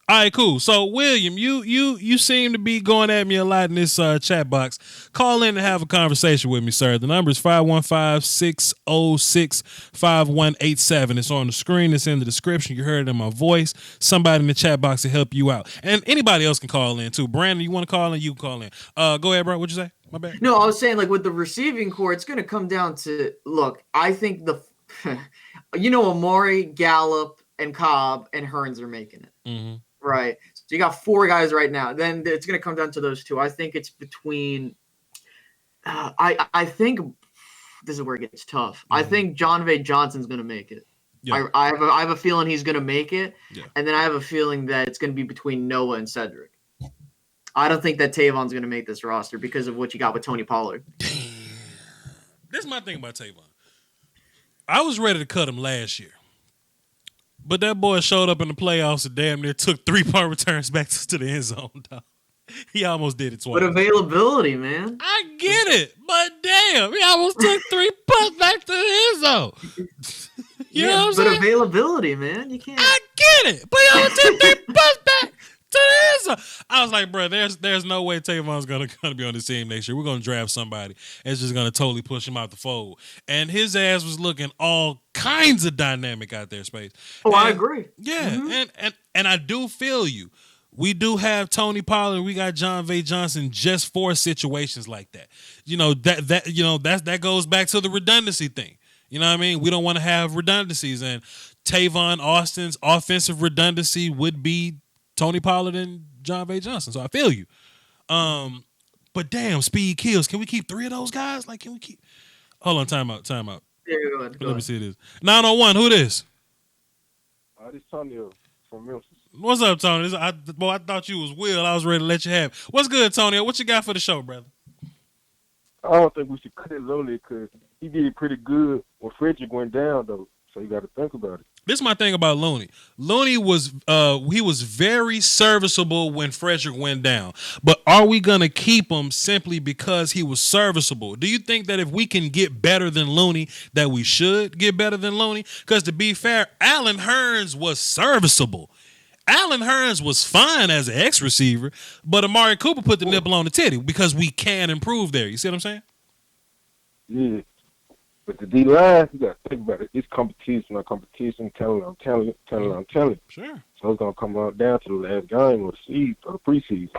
All right, cool. So, William, you seem to be going at me a lot in this chat box. Call in and have a conversation with me, sir. The number is 515-606-5187. It's on the screen. It's in the description. You heard it in my voice. Somebody in the chat box to help you out. And anybody else can call in, too. Brandon, you want to call in? You can call in. Go ahead, bro. What'd you say? My bad. No, I was saying, like, with the receiving core, it's going to come down to, look, I think Amari, Gallup, and Cobb and Hearns are making it. Mm-hmm. Right. So you got 4 guys right now. Then it's going to come down to those 2. I think it's between I think this is where it gets tough. Mm-hmm. I think John V. Johnson's going to make it. Yeah. I have a feeling he's going to make it. Yeah. And then I have a feeling that it's going to be between Noah and Cedric. I don't think that Tavon's going to make this roster because of what you got with Tony Pollard. This is my thing about Tavon. I was ready to cut him last year. But that boy showed up in the playoffs and damn near took 3 punt returns back to the end zone, dog. He almost did it twice. But availability, man. I get it, but damn, he almost took 3 punts back to the end zone. You know what I'm saying? But availability, man. You can't. I get it, but he almost took 3 punts back to the end zone. I was like, bro, there's no way Tavon's gonna be on this team next year. We're gonna draft somebody. It's just gonna totally push him out the fold. And his ass was looking all kinds of dynamic out there, Space. I agree. Yeah, mm-hmm. and I do feel you. We do have Tony Pollard. We got John V. Johnson just for situations like that. That goes back to the redundancy thing. You know what I mean? We don't want to have redundancies, and Tavon Austin's offensive redundancy would be Tony Pollard and John V. Johnson. So I feel you. But damn, speed kills. Can we keep 3 of those guys? Like, can we keep? Hold on, time out. Yeah, go ahead. Let me see this. 901. Who this? This is Tony from Memphis. What's up, Tony? I thought you was Will. I was ready to let you have it. What's good, Tony? What you got for the show, brother? I don't think we should cut it lowly because he did it pretty good when Frederick went down, though. So you got to think about it. This is my thing about Looney. Looney was he was very serviceable when Frederick went down. But are we gonna keep him simply because he was serviceable? Do you think that if we can get better than Looney, that we should get better than Looney? Because to be fair, Allen Hurns was serviceable. Allen Hurns was fine as an X receiver, but Amari Cooper put the nipple on the titty because we can improve there. You see what I'm saying? Yeah. But the D-line, you got to think about it. It's competition on competition, talent on talent. Sure. So it's going to come down to the last game or the preseason.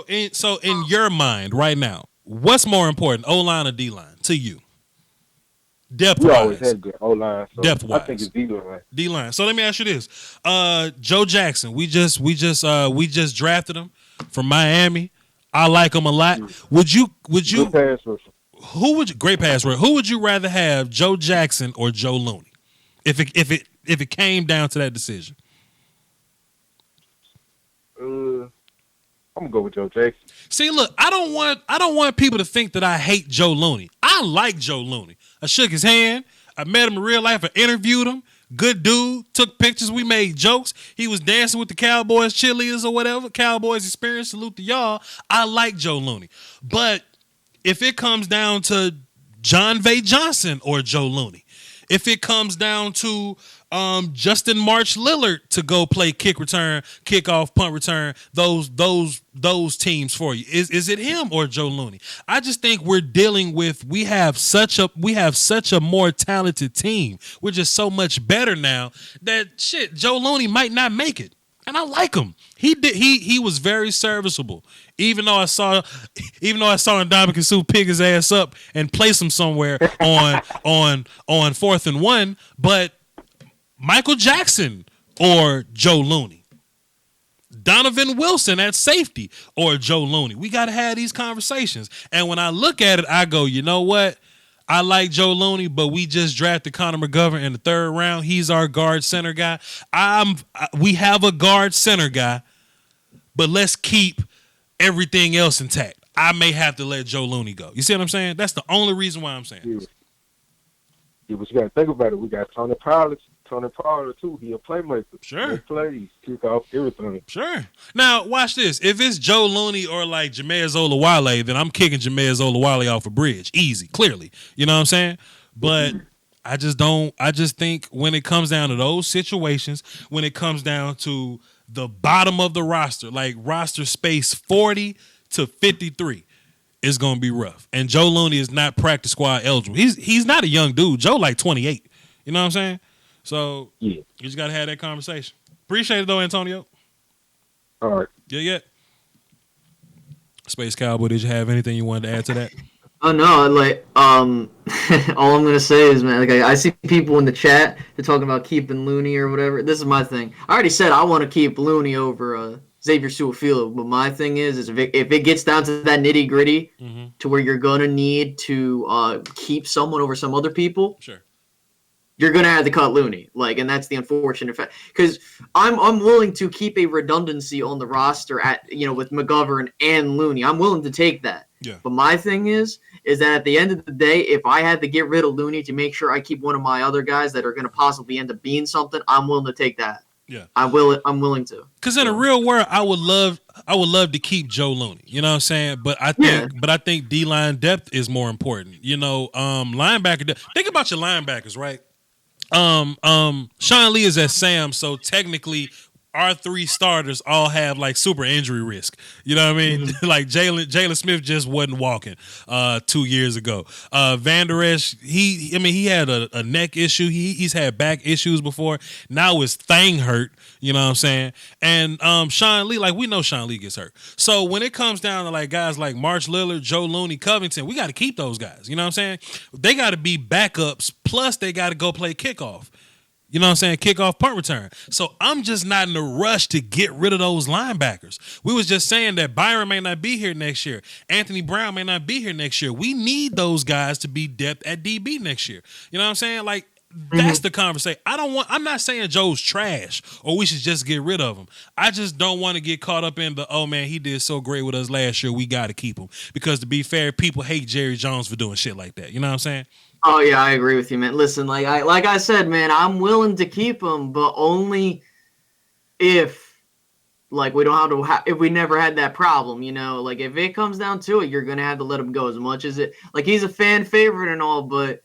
In your mind right now, what's more important, O line or D line to you, depth We always wise? had good O line, so Depth I think wise, it's D line. D line. So let me ask you this: Joe Jackson, we just drafted him from Miami. I like him a lot. Good pass rusher. Great pass rush? Who would you rather have, Joe Jackson or Joe Looney? If it came down to that decision. I'm gonna go with Joe Jackson. See, look, I don't want people to think that I hate Joe Looney. I like Joe Looney. I shook his hand. I met him in real life. I interviewed him. Good dude. Took pictures. We made jokes. He was dancing with the Cowboys cheerleaders or whatever. Cowboys experience. Salute to y'all. I like Joe Looney. But if it comes down to John Vay Johnson or Joe Looney, if it comes down to Justin March Lillard to go play kick return, kickoff, punt return, those teams for you, is it him or Joe Looney? I just think we're dealing with we have such a more talented team. We're just so much better now that Joe Looney might not make it. And I like him. He was very serviceable. Even though I saw Ndamukong Suh pick his ass up and place him somewhere on 4th and 1, but Michael Jackson or Joe Looney, Donovan Wilson at safety or Joe Looney. We got to have these conversations. And when I look at it, I go, you know what? I like Joe Looney, but we just drafted Connor McGovern in the 3rd round. He's our guard center guy. We have a guard center guy, but let's keep everything else intact. I may have to let Joe Looney go. You see what I'm saying? That's the only reason why I'm saying this. Yeah, but you got to think about it. We got Tony Pollard too. He a playmaker. Sure. He plays, kick off everything. Sure. Now, watch this. If it's Joe Looney or like Jameis Olawale, then I'm kicking Jameis Olawale off a bridge. Easy, clearly. You know what I'm saying? But I just think when it comes down to those situations, when it comes down to the bottom of the roster, like roster space 40 to 53, it's going to be rough. And Joe Looney is not practice squad eligible. He's not a young dude. Joe like 28. You know what I'm saying? So yeah, you just got to have that conversation. Appreciate it though, Antonio. All right. Yeah. Space Cowboy, did you have anything you wanted to add to that? Oh no, like all I'm gonna say is, man, like I see people in the chat, they're talking about keeping Looney or whatever. This is my thing. I already said I want to keep Looney over Xavier Su'a-Filo, but my thing is if it gets down to that nitty gritty, to where you're gonna need to keep someone over some other people, sure, you're gonna have to cut Looney. Like, and that's the unfortunate fact. Because I'm willing to keep a redundancy on the roster with McGovern and Looney. I'm willing to take that. Yeah. But my thing is that at the end of the day, if I had to get rid of Looney to make sure I keep one of my other guys that are gonna possibly end up being something, I'm willing to take that. Yeah. I'm willing to. Because in a real world, I would love to keep Joe Looney. You know what I'm saying? But I think D-line depth is more important. You know, linebacker depth. Think about your linebackers, right? Sean Lee is at Sam, so technically our 3 starters all have like super injury risk. You know what I mean? Like Jalen Smith just wasn't walking 2 years ago. Van Der Esch, he had a neck issue. He's had back issues before. Now his thing hurt. You know what I'm saying? And Sean Lee, like we know Sean Lee gets hurt. So when it comes down to like guys like March Lillard, Joe Looney, Covington, we got to keep those guys. You know what I'm saying? They got to be backups. Plus they got to go play kickoff. You know what I'm saying? Kickoff, punt return. So I'm just not in a rush to get rid of those linebackers. We was just saying that Byron may not be here next year. Anthony Brown may not be here next year. We need those guys to be depth at DB next year. You know what I'm saying? Like, that's the conversation. I'm not saying Joe's trash or we should just get rid of him. I just don't want to get caught up in the, oh man, he did so great with us last year, we got to keep him. Because to be fair, people hate Jerry Jones for doing shit like that. You know what I'm saying? Oh yeah, I agree with you, man. Listen, like I said, man, I'm willing to keep him, but only if, like, we don't have to. If we never had that problem, you know, like if it comes down to it, you're gonna have to let him go. As much as it, like, he's a fan favorite and all, but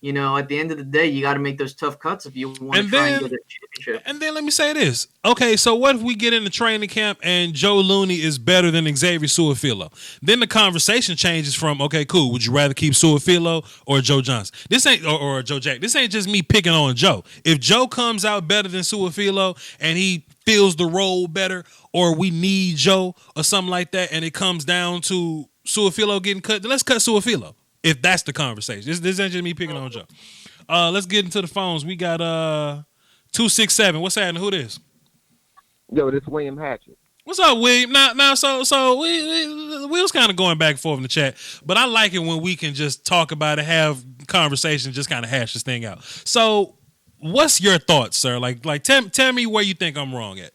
at the end of the day, you got to make those tough cuts if you want to And try and then get a championship. And then let me say this. Okay, so what if we get into training camp and Joe Looney is better than Xavier Su'a-Filo? Then the conversation changes from, okay, cool, would you rather keep Su'a-Filo or Joe Johnson? This ain't or Joe Jack. This ain't just me picking on Joe. If Joe comes out better than Su'a-Filo and he feels the role better, or we need Joe or something like that, and it comes down to Su'a-Filo getting cut, then let's cut Su'a-Filo. If that's the conversation. This ain't just me picking on Joe. Let's get into the phones. We got 267. What's happening? Who this? Yo, this William Hatchett. What's up, William? Now, so we was kind of going back and forth in the chat, but I like it when we can just talk about it, have conversation, just kind of hash this thing out. So, what's your thoughts, sir? Like, tell me where you think I'm wrong at.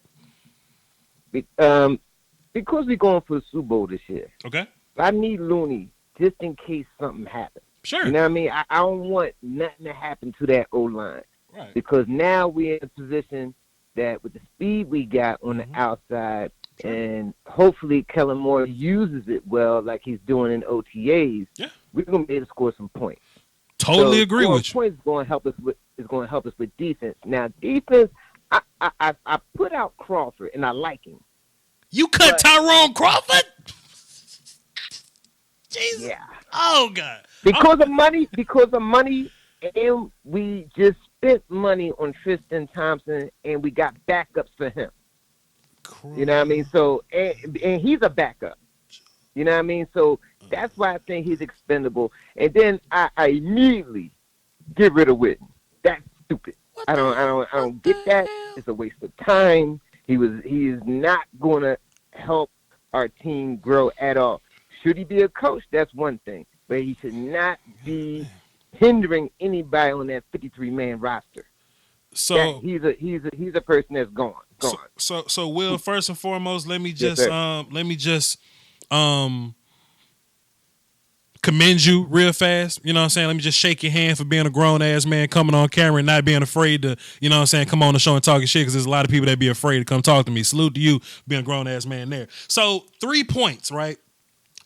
Because we're going for the Super Bowl this year. Okay. I need Looney just in case something happens. Sure. You know what I mean? I don't want nothing to happen to that O-line. Right. Because now we're in a position that with the speed we got on the outside, and hopefully Kellen Moore uses it well like he's doing in OTAs, we're going to be able to score some points. Totally agree with you. Points is going to help us with defense. Now, defense, I put out Crawford, and I like him. You cut Tyrone Crawford? Jesus. Yeah. Oh, God. Because of money, and we just spent money on Tristan Thompson, and we got backups for him. You know what I mean? So, and he's a backup. You know what I mean? So that's why I think he's expendable. And then I immediately get rid of Witten. That's stupid. I don't get that. It's a waste of time. He is not going to help our team grow at all. Should he be a coach? That's one thing. But he should not be hindering anybody on that 53-man roster. So he's a person that's gone. So Will, first and foremost, let me just commend you real fast. You know what I'm saying? Let me just shake your hand for being a grown ass man coming on camera and not being afraid to, you know what I'm saying, come on the show and talking shit, because there's a lot of people that be afraid to come talk to me. Salute to you being a grown ass man there. So 3 points, right?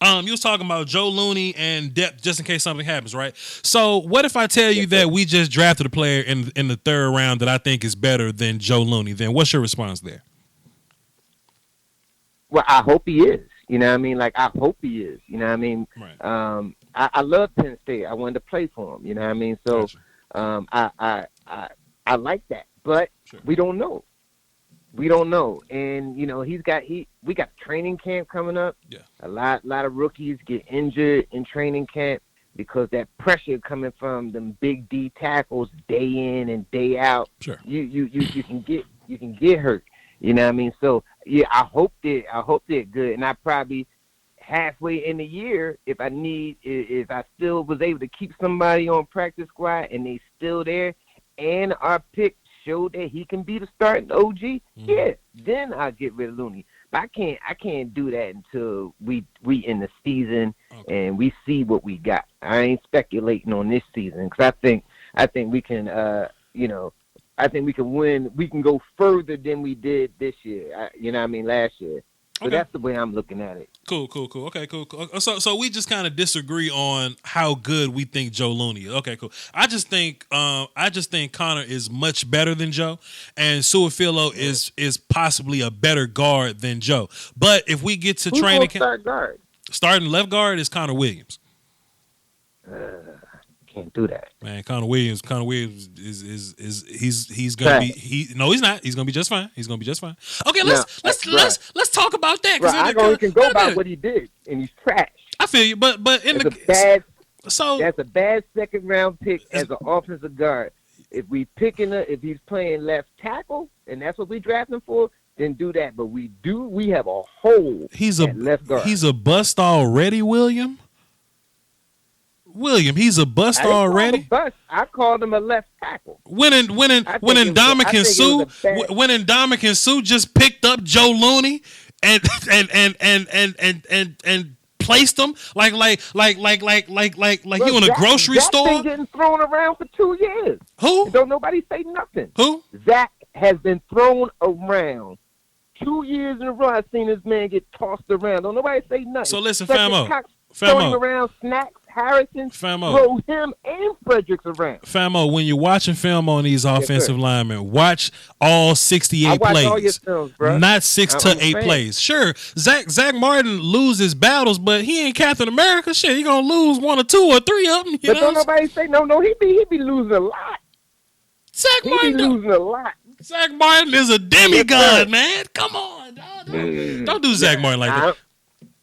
You was talking about Joe Looney and depth just in case something happens, right? So what if I tell you that we just drafted a player in the 3rd round that I think is better than Joe Looney? Then what's your response there? Well, I hope he is. You know what I mean? Like, I hope he is. You know what I mean? Right. I love Penn State. I wanted to play for him. You know what I mean? So Gotcha. I like that. But we don't know. We don't know. And, you know, we got training camp coming up. Yeah. A lot of rookies get injured in training camp because that pressure coming from them big D tackles day in and day out. Sure. You can get hurt. You know what I mean? So yeah, I hope they're good. And I probably halfway in the year, if I still was able to keep somebody on practice squad and they still there, and our pick showed that he can be the starting OG, then I'll get rid of Looney. But I can't do that until we in the season and we see what we got. I ain't speculating on this season because I think we can I think we can win. We can go further than we did this year. You know what I mean, last year. So that's the way I'm looking at it. Cool. Okay, cool. So we just kind of disagree on how good we think Joe Looney is. Okay, cool. I just think Connor is much better than Joe, and Su'a-Filo is possibly a better guard than Joe. But if we get to training camp, starting left guard is Connor Williams. Can't do that, man. Connor Williams is he's gonna be no, he's not. He's gonna be just fine. Okay, let's talk about that. Right, I can go about what he did, and he's trash. I feel you, but in that's a bad 2nd round pick as an offensive guard. If he's playing left tackle, and that's what we draft him for, then do that. But we have a hole. He's at left guard. He's a bust already, William, he's a bust already. I called him a left tackle. When Ndamukong Suh just picked up Joe Looney and placed him like you in a grocery store. Zach been getting thrown around for 2 years. Who? Don't nobody say nothing. Who? Zach has been thrown around 2 years in a row. I've seen this man get tossed around. Don't nobody say nothing. So listen, Famo. throw him around, Snacks, Harrison, throw him and Fredericks around. Famo, when you're watching film on these offensive linemen, watch all 68 plays. All your films, bro. Not 6 to 8 plays. Sure, Zach Martin loses battles, but he ain't Captain America. Shit, he gonna lose 1 or 2 or 3 of them. But don't nobody say no. He be losing a lot. Zach Martin losing a lot. Zach Martin is a demigod, man. Come on, dog. Don't do Zach Martin like that.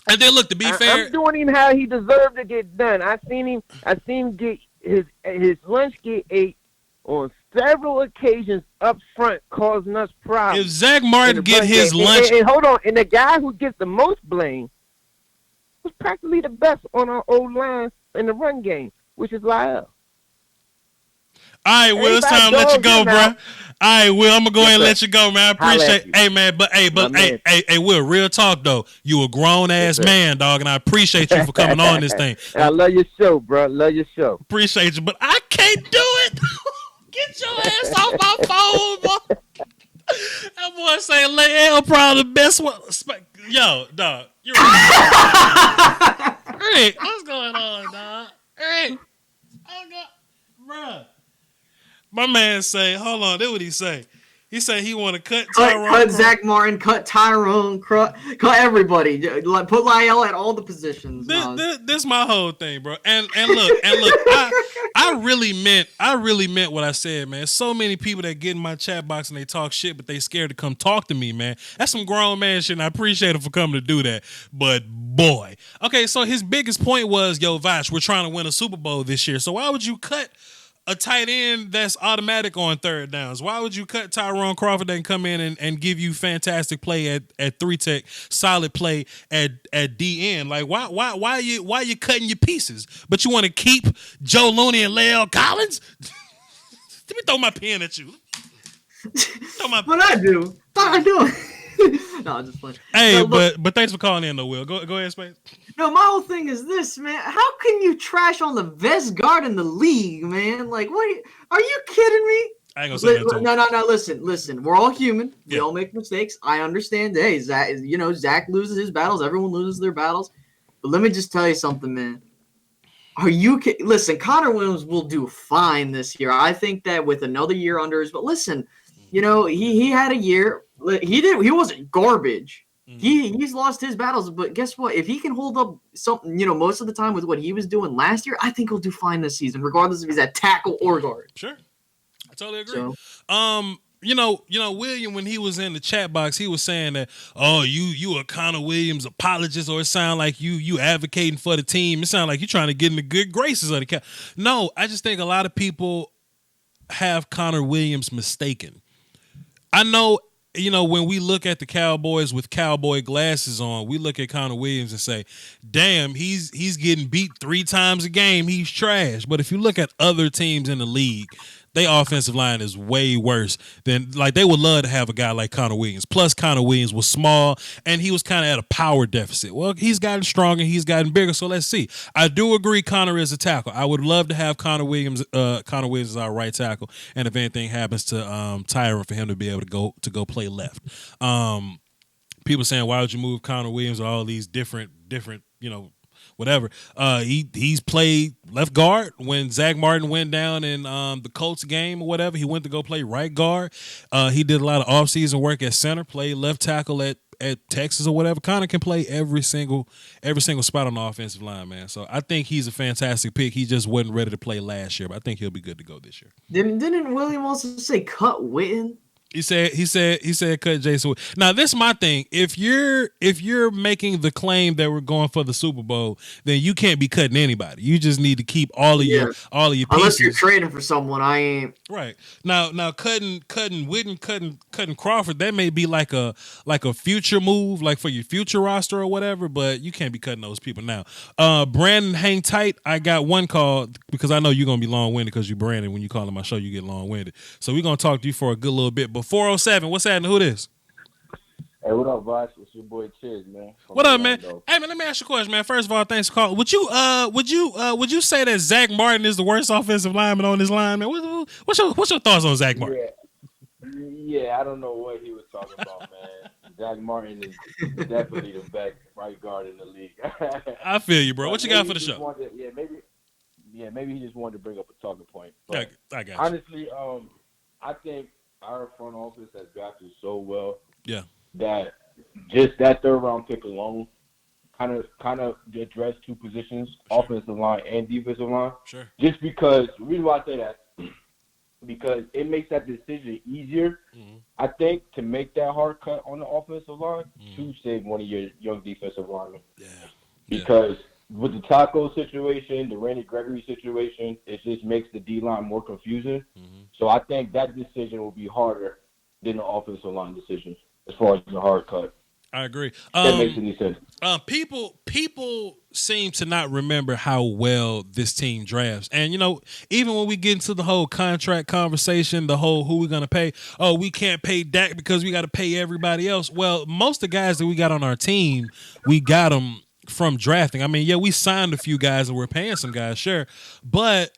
And then look, to be fair, I'm doing him how he deserved to get done. I seen him get his lunch get ate on several occasions up front, causing us problems. If Zach Martin get his lunch, and hold on, and the guy who gets the most blame was practically the best on our old line in the run game, which is Lyle. All right, Will, it's time to let you go, bro. All right, Will, I'm gonna go ahead and let you go, man. I appreciate it. Hey, man, hey, Will, real talk though. You a grown ass man, dog, and I appreciate you for coming on this thing. I love your show, bro. Love your show. Appreciate you, but I can't do it. Get your ass off my phone, boy. That boy say L probably the best one. Yo, dog, you're right. Hey, what's going on, dog? Hey, bruh. My man say, hold on, that's what he say. He said he want to cut Tyrone. Cut Zach Martin, cut Tyrone, cut everybody. Put Lyle at all the positions. This my whole thing, bro. And look, I really meant what I said, man. So many people that get in my chat box and they talk shit, but they scared to come talk to me, man. That's some grown man shit, and I appreciate him for coming to do that. But boy. Okay, so his biggest point was, yo, Voch, we're trying to win a Super Bowl this year. So why would you cut a tight end that's automatic on third downs? Why would you cut Tyrone Crawford that can come in and give you fantastic play at 3-tech, solid play at DN? Like why you cutting your pieces? But you want to keep Joe Looney and La'el Collins? Let me throw my pen at you. What I do? No, I'm just playing. Hey, no, but thanks for calling in though, Will. Go ahead, Space. No, my whole thing is this, man. How can you trash on the best guard in the league, man? Like, what? Are you kidding me? I ain't gonna say that. No. Listen. We're all human. We all make mistakes. I understand. Hey, Zach loses his battles. Everyone loses their battles. But let me just tell you something, man. Are you kidding? Listen, Connor Williams will do fine this year. I think that with another year under his, but listen, he had a year. He wasn't garbage. He's lost his battles, but guess what? If he can hold up something, most of the time with what he was doing last year, I think he'll do fine this season, regardless if he's at tackle or guard. Sure, I totally agree. So, William, when he was in the chat box, he was saying that, oh, you a Connor Williams apologist, or it sound like you advocating for the team. It sound like you trying to get in the good graces of the cap. No, I just think a lot of people have Connor Williams mistaken. I know. When we look at the Cowboys with cowboy glasses on, we look at Connor Williams and say, damn, he's getting beat 3 times a game. He's trash. But if you look at other teams in the league, their offensive line is way worse than, like, they would love to have a guy like Connor Williams. Plus, Connor Williams was small, and he was kind of at a power deficit. Well, he's gotten stronger. He's gotten bigger, so let's see. I do agree Connor is a tackle. I would love to have Connor Williams as our right tackle, and if anything happens to Tyron, for him to be able to go play left. People saying, why would you move Connor Williams or all these different whatever. He's played left guard when Zach Martin went down in the Colts game or whatever. He went to go play right guard. He did a lot of offseason work at center, played left tackle at Texas or whatever. Connor can play every single spot on the offensive line, man. So I think he's a fantastic pick. He just wasn't ready to play last year, but I think he'll be good to go this year. Didn't William also say cut Witten? He said cut Jason. Now this is my thing. If you're making the claim that we're going for the Super Bowl, then you can't be cutting anybody. You just need to keep all of your pieces. Unless you're trading for someone, I ain't. Right. Now cutting Witten, cutting Crawford, that may be like a future move, like for your future roster or whatever, but you can't be cutting those people now. Brandon, hang tight. I got one call because I know you're gonna be long-winded because you Brandon. When you call on my show, you get long-winded. So we're gonna talk to you for a good little bit. But 407, what's happening? Who this? Hey, what up, Voch? It's your boy Chiz, man. What up, man? Hey, man, let me ask you a question, man. First of all, thanks for calling. Would you say that Zach Martin is the worst offensive lineman on this line, man? What's your thoughts on Zach Martin? Yeah, I don't know what he was talking about, man. Zach Martin is definitely the right guard in the league. I feel you, bro. What you got for the show? Maybe he just wanted to bring up a talking point. But I got you. Honestly, I think our front office has drafted so well. Yeah. That just that third round pick alone kind of address two positions, sure. Offensive line and defensive line. Sure. Just because the reason why I say that, because it makes that decision easier, I think, to make that hard cut on the offensive line to save one of your young defensive linemen. Yeah. Because with the Taco situation, the Randy Gregory situation, it just makes the D-line more confusing. So I think that decision will be harder than the offensive line decision as far as the hard cut. I agree. That makes any sense. People seem to not remember how well this team drafts. And, even when we get into the whole contract conversation, the whole who we're going to pay, we can't pay Dak because we got to pay everybody else. Well, most of the guys that we got on our team, we got them from drafting. I mean, yeah, we signed a few guys and we're paying some guys, sure. But,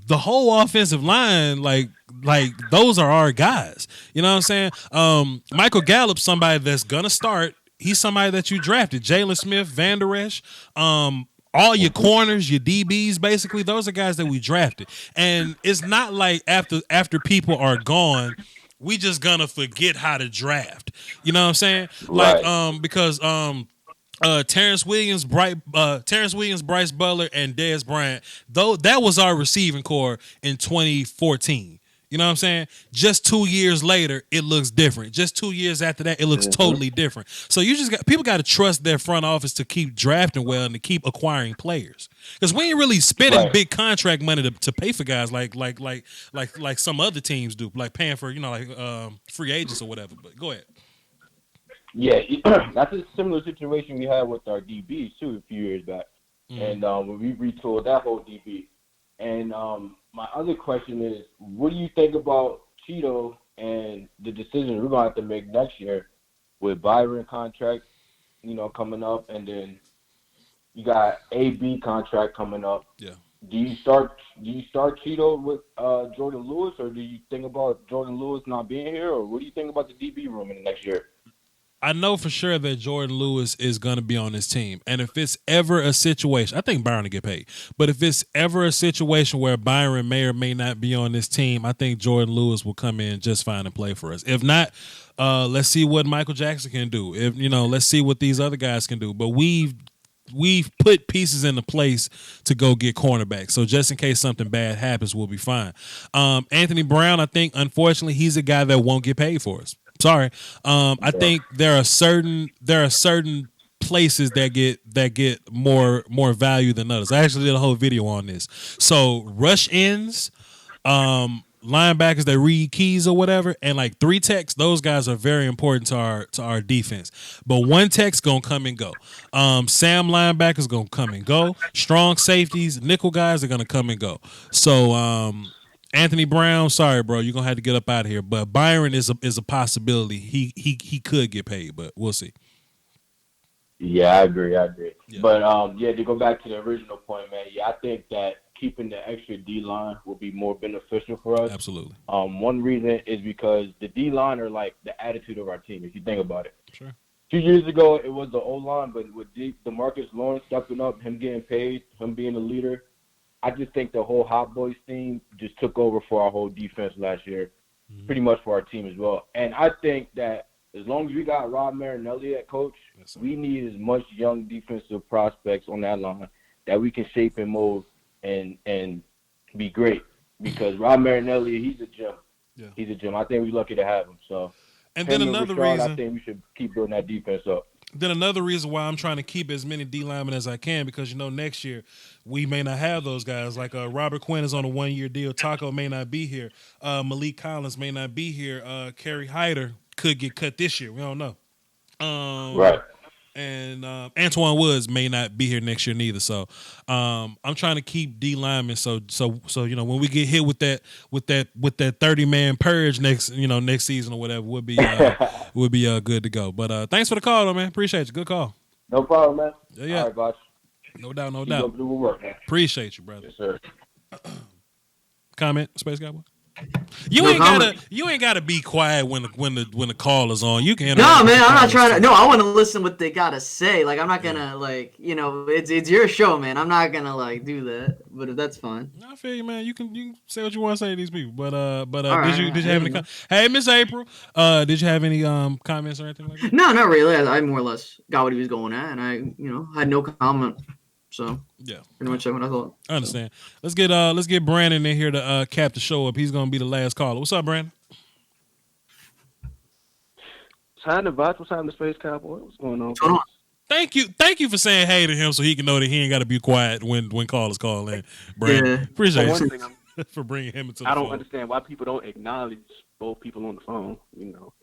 the whole offensive line, like those are our guys. You know what I'm saying? Michael Gallup's somebody that's gonna start. He's somebody that you drafted. Jalen Smith, Van Der Esch, all your corners, your DBs, basically, those are guys that we drafted. And it's not like after people are gone, we just gonna forget how to draft. You know what I'm saying? Right. Because Terrence Williams, Bryce Butler, and Dez Bryant, though that was our receiving core in 2014. You know what I'm saying? Just 2 years later, it looks different. Just 2 years after that, it looks totally different. So people got to trust their front office to keep drafting well and to keep acquiring players. Because we ain't really spending big contract money to pay for guys like some other teams do, like paying for free agents or whatever. But go ahead. Yeah, that's a similar situation we had with our DBs too a few years back, and when we retooled that whole DB. And my other question is, what do you think about Cheeto and the decision we're gonna have to make next year with Byron contract, coming up, and then you got AB contract coming up? Yeah. Do you start Cheeto with Jordan Lewis, or do you think about Jordan Lewis not being here, or what do you think about the DB room in the next year? I know for sure that Jordan Lewis is going to be on this team. And if it's ever a situation, I think Byron will get paid. But if it's ever a situation where Byron may or may not be on this team, I think Jordan Lewis will come in just fine and play for us. If not, let's see what Michael Jackson can do. If let's see what these other guys can do. But we've put pieces into place to go get cornerbacks. So just in case something bad happens, we'll be fine. Anthony Brown, I think, unfortunately, he's a guy that won't get paid for us. Sorry. I think there are certain places that get more value than others. I actually did a whole video on this. So rush ends, linebackers that read keys or whatever, and like 3 techs, those guys are very important to our defense. But 1 tech's gonna come and go. Sam linebackers gonna come and go. Strong safeties, nickel guys are gonna come and go. So Anthony Brown, sorry, bro, you're gonna have to get up out of here. But Byron is a possibility. He could get paid, but we'll see. Yeah, I agree. Yeah. But to go back to the original point, man. Yeah, I think that keeping the extra D line will be more beneficial for us. Absolutely. One reason is because the D line are like the attitude of our team. If you think about it. Sure. 2 years ago, it was the O line, but with DeMarcus Lawrence stepping up, him getting paid, him being a leader. I just think the whole Hot Boys team just took over for our whole defense last year, pretty much for our team as well. And I think that as long as we got Rob Marinelli at coach, we need as much young defensive prospects on that line that we can shape and mold and be great. Because Rob Marinelli, he's a gem. Yeah. He's a gem. I think we're lucky to have him. So, and then another reason, I think we should keep building that defense up. Then another reason why I'm trying to keep as many D linemen as I can, because next year we may not have those guys. Like Robert Quinn is on a 1-year deal. Taco may not be here. Malik Collins may not be here. Kerry Hyder could get cut this year. We don't know. Right. And Antoine Woods may not be here next year neither. So I'm trying to keep D linemen. So when we get hit with that 30-man purge next season or whatever, we'll be good to go. But thanks for the call, though, man. Appreciate you. Good call. No problem, man. Yeah. All right, boss. No doubt. Keep up the good work, man. Appreciate you, brother. Yes, sir. Comment, Space Cowboy. You No ain't comment. gotta be quiet when the call is on. You can. No, man, I'm not trying to. No, I want to listen what they gotta say. Like, I'm not gonna it's your show, man. I'm not gonna do that. But if that's fine. I feel you, man. You can say what you want to say to these people. But All did you right, have any? Hey, Miss April. Did you have any comments or anything like that? No, not really. I more or less got what he was going at, and I had no comment. So yeah, pretty much what I thought. I understand. Let's get Brandon in here to cap the show up. He's gonna be the last caller. What's up, Brandon? Time to Voch. What's happening, Space Cowboy? What's going on? Thank you for saying hey to him so he can know that he ain't got to be quiet when callers call in. Brandon, appreciate you for bringing him into the I don't phone. understand why people don't acknowledge both people on the phone.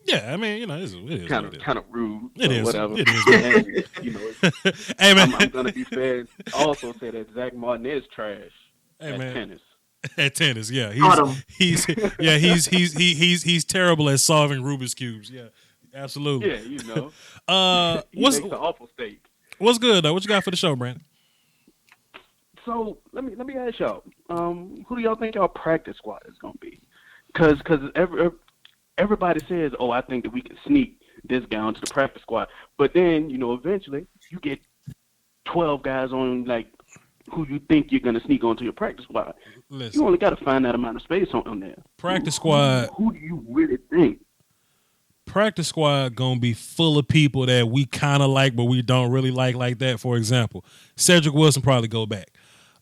Yeah, I mean, it is kind of rude. It is whatever. It is. And, hey man, I'm gonna be fair. Also say that Zach Martin is trash at tennis. At tennis, yeah, he's terrible at solving Rubik's cubes. Yeah, absolutely. Yeah, he makes an awful state. What's good though? What you got for the show, Brandon? So let me ask y'all, who do y'all think y'all practice squad is gonna be? Because everybody says, oh, I think that we can sneak this guy onto the practice squad, but then eventually you get 12 guys on who you think you're gonna sneak onto your practice squad. Listen, you only got to find that amount of space on there. Practice squad. Who do you really think? Practice squad gonna be full of people that we kind of like, but we don't really like that. For example, Cedric Wilson probably go back.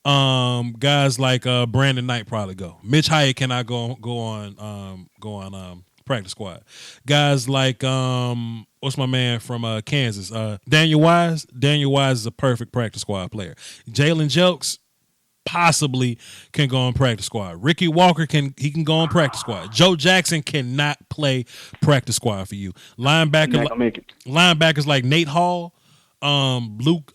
Guys like Brandon Knight probably go. Mitch Hyatt cannot go on practice squad. Guys like what's my man from Kansas? Daniel Wise. Daniel Wise is a perfect practice squad player. Jalen Jelks possibly can go on practice squad. Ricky Walker can go on practice squad. Joe Jackson cannot play practice squad for you. Linebackers like Nate Hall, Luke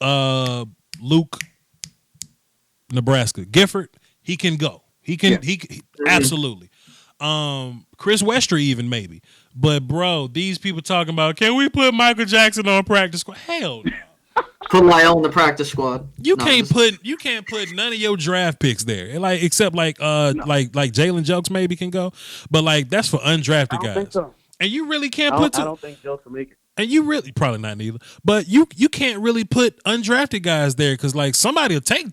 Nebraska. Gifford, he can go. He can absolutely. Chris Westry even maybe. But bro, these people talking about, can we put Michael Jackson on practice squad? Hell no. Put Lyle on the practice squad. You can't put none of your draft picks there. Except Jalen Jelks maybe can go. But that's for undrafted guys. Think so. And you really can't I don't think Jelks will make it. And you really probably not neither. But you can't really put undrafted guys there because somebody will take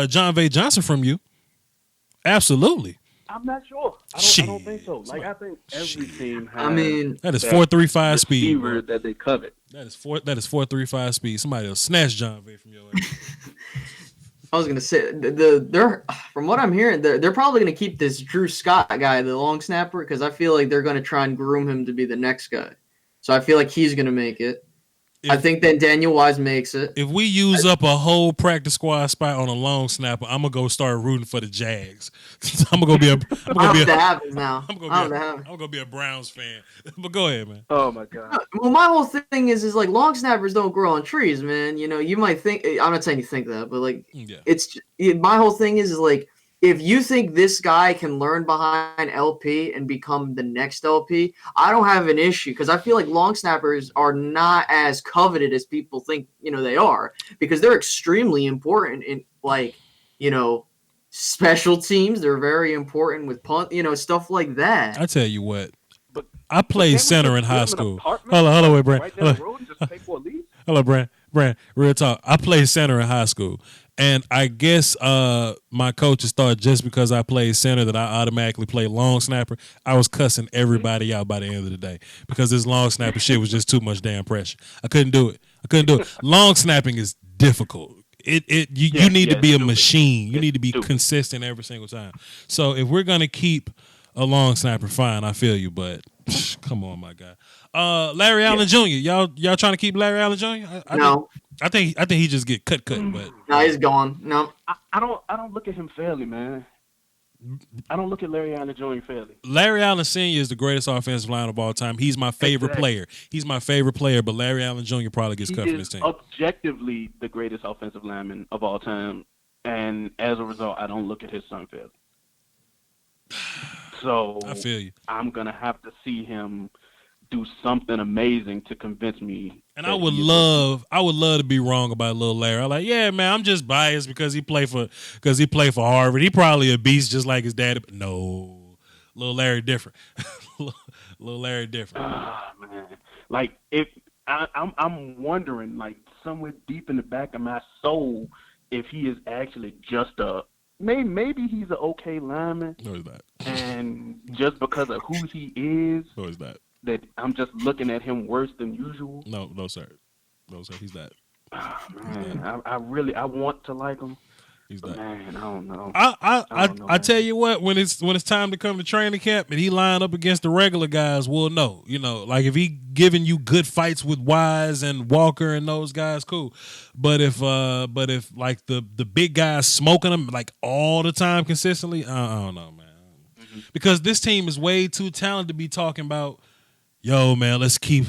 John V. Johnson from you. Absolutely. I'm not sure. I don't think so. I think every team has. That is 4.35 speed that they covet. That is 4.35 speed. Somebody will snatch John V from your ass. I was gonna say they're from what I'm hearing, they're probably gonna keep this Drew Scott guy, the long snapper, because I feel like they're gonna try and groom him to be the next guy. So I feel like he's gonna make it. I think then Daniel Wise makes it. If we use up a whole practice squad spot on a long snapper, I'm gonna go start rooting for the Jags. I'm gonna be a Browns fan. But go ahead, man. Oh my god. Well, my whole thing is long snappers don't grow on trees, man. You might think, I'm not saying you think that, but it's my whole thing is if you think this guy can learn behind LP and become the next LP, I don't have an issue because I feel like long snappers are not as coveted as people think, they are, because they're extremely important in special teams. They're very important with punt, stuff like that. I tell you what, I played center in high school. Hello, wait, Brand. Hello, Brand. Real talk. I played center in high school. And I guess my coaches thought just because I played center that I automatically play long snapper. I was cussing everybody out by the end of the day because this long snapper shit was just too much damn pressure. I couldn't do it. Long snapping is difficult. You need to be a machine. You need to be consistent every single time. So if we're gonna keep a long snapper, fine, I feel you, but come on, my guy. Larry Allen Jr. Y'all trying to keep Larry Allen Jr.? No. I think he just get cut, but no, he's gone. No, I don't look at him fairly, man. I don't look at Larry Allen Jr. fairly. Larry Allen Sr. is the greatest offensive line of all time. He's my favorite player. He's my favorite player, but Larry Allen Jr. probably gets cut from his team. He is objectively the greatest offensive lineman of all time, and as a result, I don't look at his son fairly. So I feel you. I'm gonna have to see him do something amazing to convince me. And I would love to be wrong about little Larry. I'm like, yeah, man, I'm just biased because he played for Harvard. He probably a beast just like his dad. But no, little Larry different. Little Larry different. Man, like if I'm wondering, like somewhere deep in the back of my soul, if he is actually just maybe he's an okay lineman. No, he's not. And just because of who he is, No, he's not. That I'm just looking at him worse than usual. No, sir. No, sir. He's not. Man, I want to like him. He's not. Man, I don't know. I tell you what, when it's time to come to training camp and he line up against the regular guys, we'll know. You know, like if he giving you good fights with Wise and Walker and those guys, cool. But if like the big guys smoking him like all the time consistently, I don't know, man. Mm-hmm. Because this team is way too talented to be talking about, yo, man, let's keep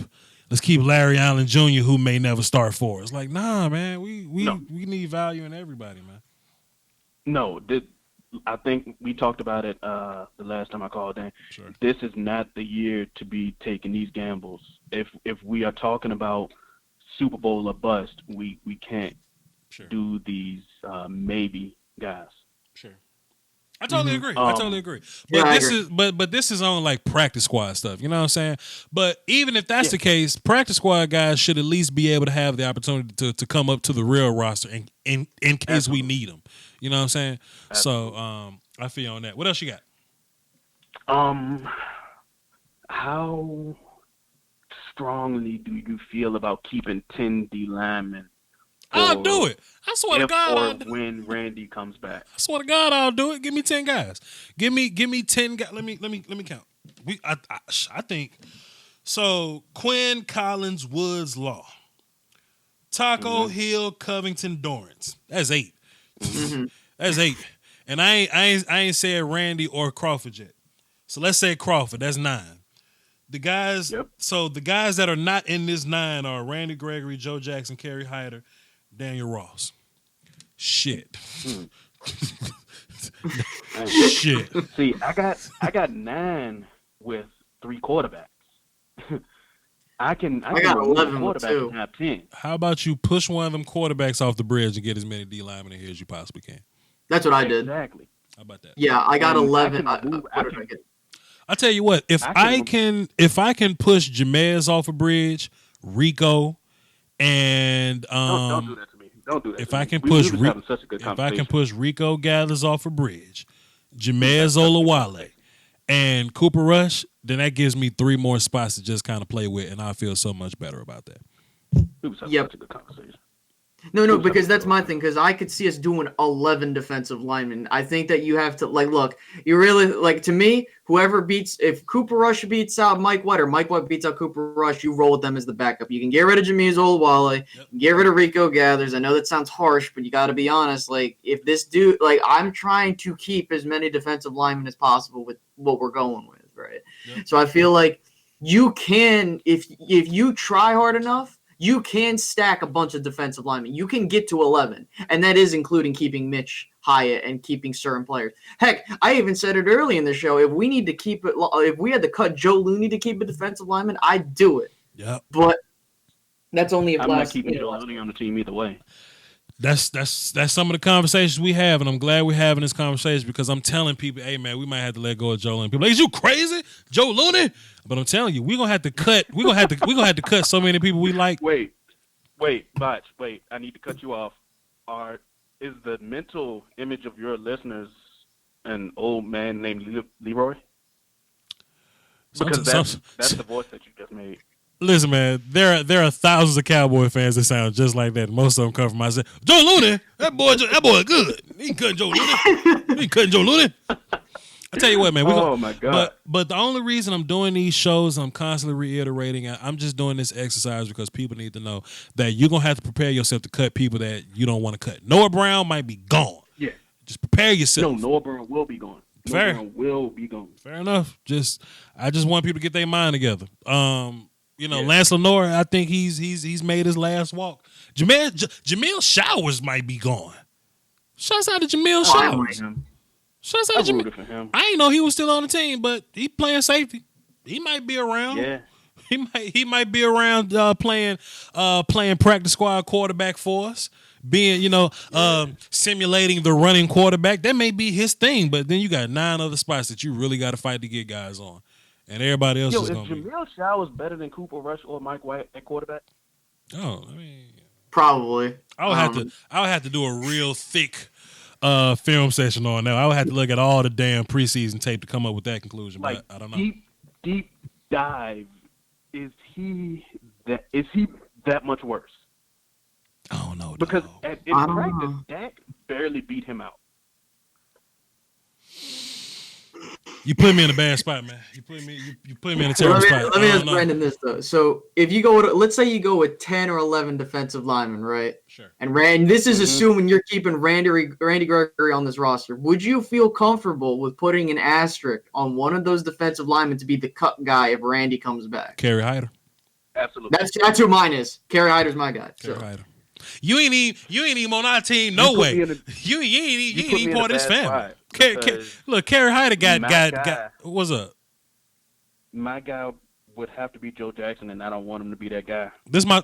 Larry Allen Jr., who may never start for us. Like, nah, man, we need value in everybody, man. No, I think we talked about it the last time I called in. Sure. This is not the year to be taking these gambles. If we are talking about Super Bowl or bust, we can't do these maybe guys. Sure. I totally agree. But this is on like practice squad stuff. You know what I'm saying? But even if that's the case, practice squad guys should at least be able to have the opportunity to come up to the real roster in case we need them. You know what I'm saying? Absolutely. So I feel on that. What else you got? How strongly do you feel about keeping 10 D linemen? I'll do it. I swear to God. Or when Randy comes back. I swear to God, I'll do it. Give me 10 guys. Give me 10 guys. Let me count. I think so. Quinn, Collins, Woods, Law, Taco, Hill, Covington, Dorrance. That's 8. That's 8. And I ain't said Randy or Crawford yet. So let's say Crawford. That's 9. The guys. Yep. So the guys that are not in this 9 are Randy Gregory, Joe Jackson, Kerry Hyder, Daniel Ross. Shit. Shit. See, I got 9 with 3 quarterbacks. I got 11 quarterbacks and have 10. How about you push one of them quarterbacks off the bridge and get as many D linemen in here as you possibly can? That's what I did. Exactly. How about that? Yeah, I got 11. What did I get? I tell you what, if I can push Jamez off a bridge, Rico, and don't do that to me. Don't do that. If I can push Rico Gathers off a bridge, Jamez Olawale, and Cooper Rush, then that gives me 3 more spots to just kind of play with, and I feel so much better about that. Yep. Such a good conversation. No, because that's my thing. Because I could see us doing 11 defensive linemen. I think that you have to look. You really to me. Whoever if Cooper Rush beats out Mike White or Mike White beats out Cooper Rush, you roll with them as the backup. You can get rid of Jameez Olawale, get rid of Rico Gathers. I know that sounds harsh, but you got to be honest. If this dude, I'm trying to keep as many defensive linemen as possible with what we're going with, right? Yep. So I feel like you can, if you try hard enough. You can stack a bunch of defensive linemen. You can get to 11, and that is including keeping Mitch Hyatt and keeping certain players. Heck, I even said it early in the show. If we need to keep it, if we had to cut Joe Looney to keep a defensive lineman, I'd do it. Yeah, but that's only if I'm not keeping Joe Looney on the team either way. That's some of the conversations we have, and I'm glad we're having this conversation because I'm telling people, hey man, we might have to let go of Joe Looney. People like, is you crazy, Joe Looney? But I'm telling you, we're gonna have to cut. We're gonna have to cut so many people we like. Wait, Voch, wait. I need to cut you off. Is the mental image of your listeners an old man named Leroy? Because that's the voice that you just made. Listen, man, there are thousands of Cowboy fans that sound just like that. Most of them come from myself. Joe Looney, that boy good. He ain't cutting Joe Looney. He ain't cutting Joe Looney. I tell you what, man. My God. But the only reason I'm doing these shows, I'm constantly reiterating, I'm just doing this exercise because people need to know that you're going to have to prepare yourself to cut people that you don't want to cut. Noah Brown might be gone. Yeah. Just prepare yourself. No, Noah Brown will be gone. Fair. Noah Brown will be gone. Fair enough. I just want people to get their mind together. Lance Lenore, I think he's made his last walk. Jamil Showers might be gone. Shouts out to Jamil Showers. Shouts out to Jamil. I didn't know he was still on the team, but he playing safety. He might be around. Yeah. He might be around playing practice squad quarterback for us. being, simulating the running quarterback. That may be his thing, but then you got 9 other spots that you really got to fight to get guys on, and everybody else is going to be. Jamil Showers better than Cooper Rush or Mike White at quarterback? Oh, I mean, probably. I would have to do a real thick film session on that. I would have to look at all the damn preseason tape to come up with that conclusion. But I don't know. Deep dive. Is he that much worse? I don't know. Because in practice, Dak barely beat him out. You put me in a bad spot, man. You put me in a terrible spot. Let me ask Brandon this though. So if you go with, let's say you go with 10 or 11 defensive linemen, right? Sure. And this is assuming you're keeping Randy Gregory on this roster. Would you feel comfortable with putting an asterisk on one of those defensive linemen to be the cut guy if Randy comes back? Kerry Hyder. Absolutely. That's who mine is. Kerry Hyder's my guy. Kerry Hyder. You ain't even on our team. No way. You ain't even part of this family. Look, Kerry Hyder got what's up? My guy would have to be Joe Jackson, and I don't want him to be that guy. This my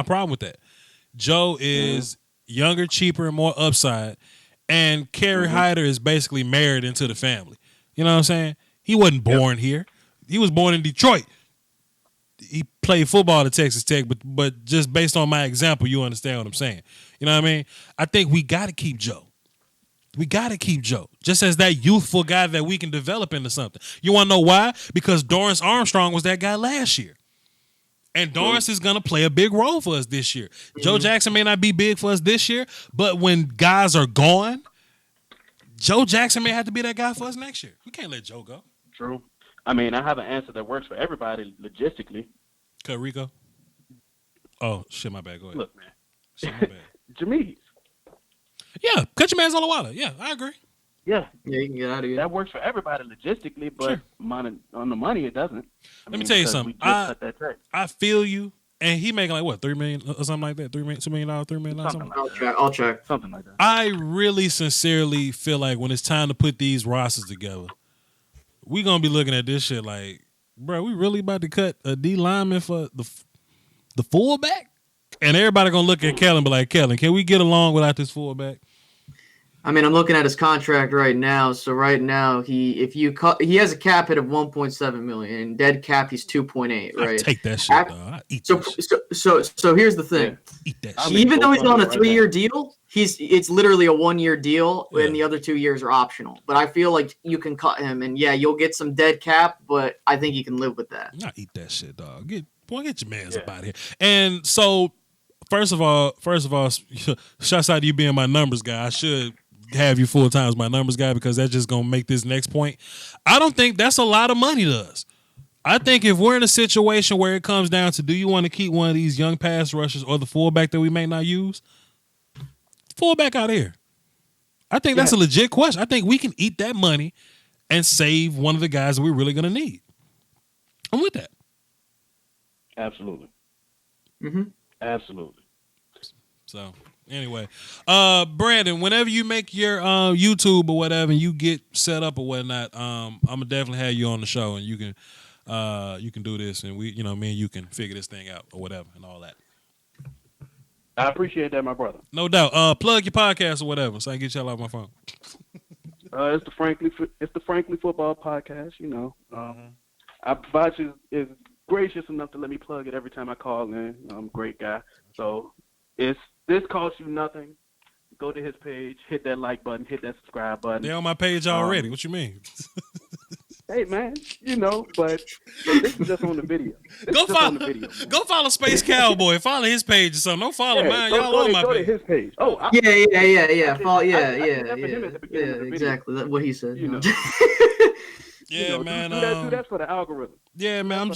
problem with that. Joe is younger, cheaper, and more upside, and Kerry Hyder is basically married into the family. You know what I'm saying? He wasn't born here. He was born in Detroit. He played football at Texas Tech, but just based on my example, you understand what I'm saying. You know what I mean? I think we got to keep Joe. We got to keep Joe, just as that youthful guy that we can develop into something. You want to know why? Because Dorrance Armstrong was that guy last year. And Dorrance is going to play a big role for us this year. Joe Jackson may not be big for us this year, but when guys are gone, Joe Jackson may have to be that guy for us next year. We can't let Joe go. True. I mean, I have an answer that works for everybody logistically. Cut Rico. Oh, shit, my bad. Go ahead. Look, man. Shit, my bad. Jameis. Yeah, cut your man's Olawale. Yeah, I agree. Yeah. Yeah, you can get out of here. That works for everybody logistically, but on the money, it doesn't. Let me tell you something. I feel you. And he making like what, $3 million or something like that? $2 million, $3 million, something. I'll check. Something like that. I really sincerely feel like when it's time to put these rosters together, we gonna be looking at this shit like, bro, we really about to cut a D lineman for the fullback? And everybody gonna look at Kellen and be like, Kellen, can we get along without this fullback? I mean, I'm looking at his contract right now. So right now, he has a cap hit of 1.7 million, and dead cap he's 2.8. Right? I take that shit, dog. I eat that shit. So here's the thing. Eat that shit. Even though he's on a 3-year deal, it's literally a 1-year deal, and the other 2 years are optional. But I feel like you can cut him, and yeah, you'll get some dead cap, but I think you can live with that. I eat that shit, dog. Get your mans up out of here. And so, first of all, shouts out to you being my numbers guy. I should have you full time as my numbers guy because that's just gonna make this next point. I don't think that's a lot of money to us. I think if we're in a situation where it comes down to, do you want to keep one of these young pass rushers or the fullback that we may not use? Fullback out of here. I think that's a legit question. I think we can eat that money and save one of the guys that we're really gonna need. I'm with that. Absolutely. Absolutely. So anyway, Brandon, whenever you make your YouTube or whatever, and you get set up or whatnot, I'm gonna definitely have you on the show, and you can do this, and me and you can figure this thing out or whatever and all that. I appreciate that, my brother. No doubt. Plug your podcast or whatever, so I can get y'all off my phone. It's the Frankly Football Podcast. Voch is gracious enough to let me plug it every time I call in. I'm a great guy. So this costs you nothing. Go to his page, hit that like button, hit that subscribe button. They're on my page already. What you mean? Hey man, but this is just on the video. Go follow Space Cowboy. Follow his page or something. Don't follow mine. Y'all on my page. Go to his page. Oh, yeah. Follow, I him at the beginning of the video. Exactly. That's what he said. Yeah, man. Do that for the algorithm. Yeah, man. I'm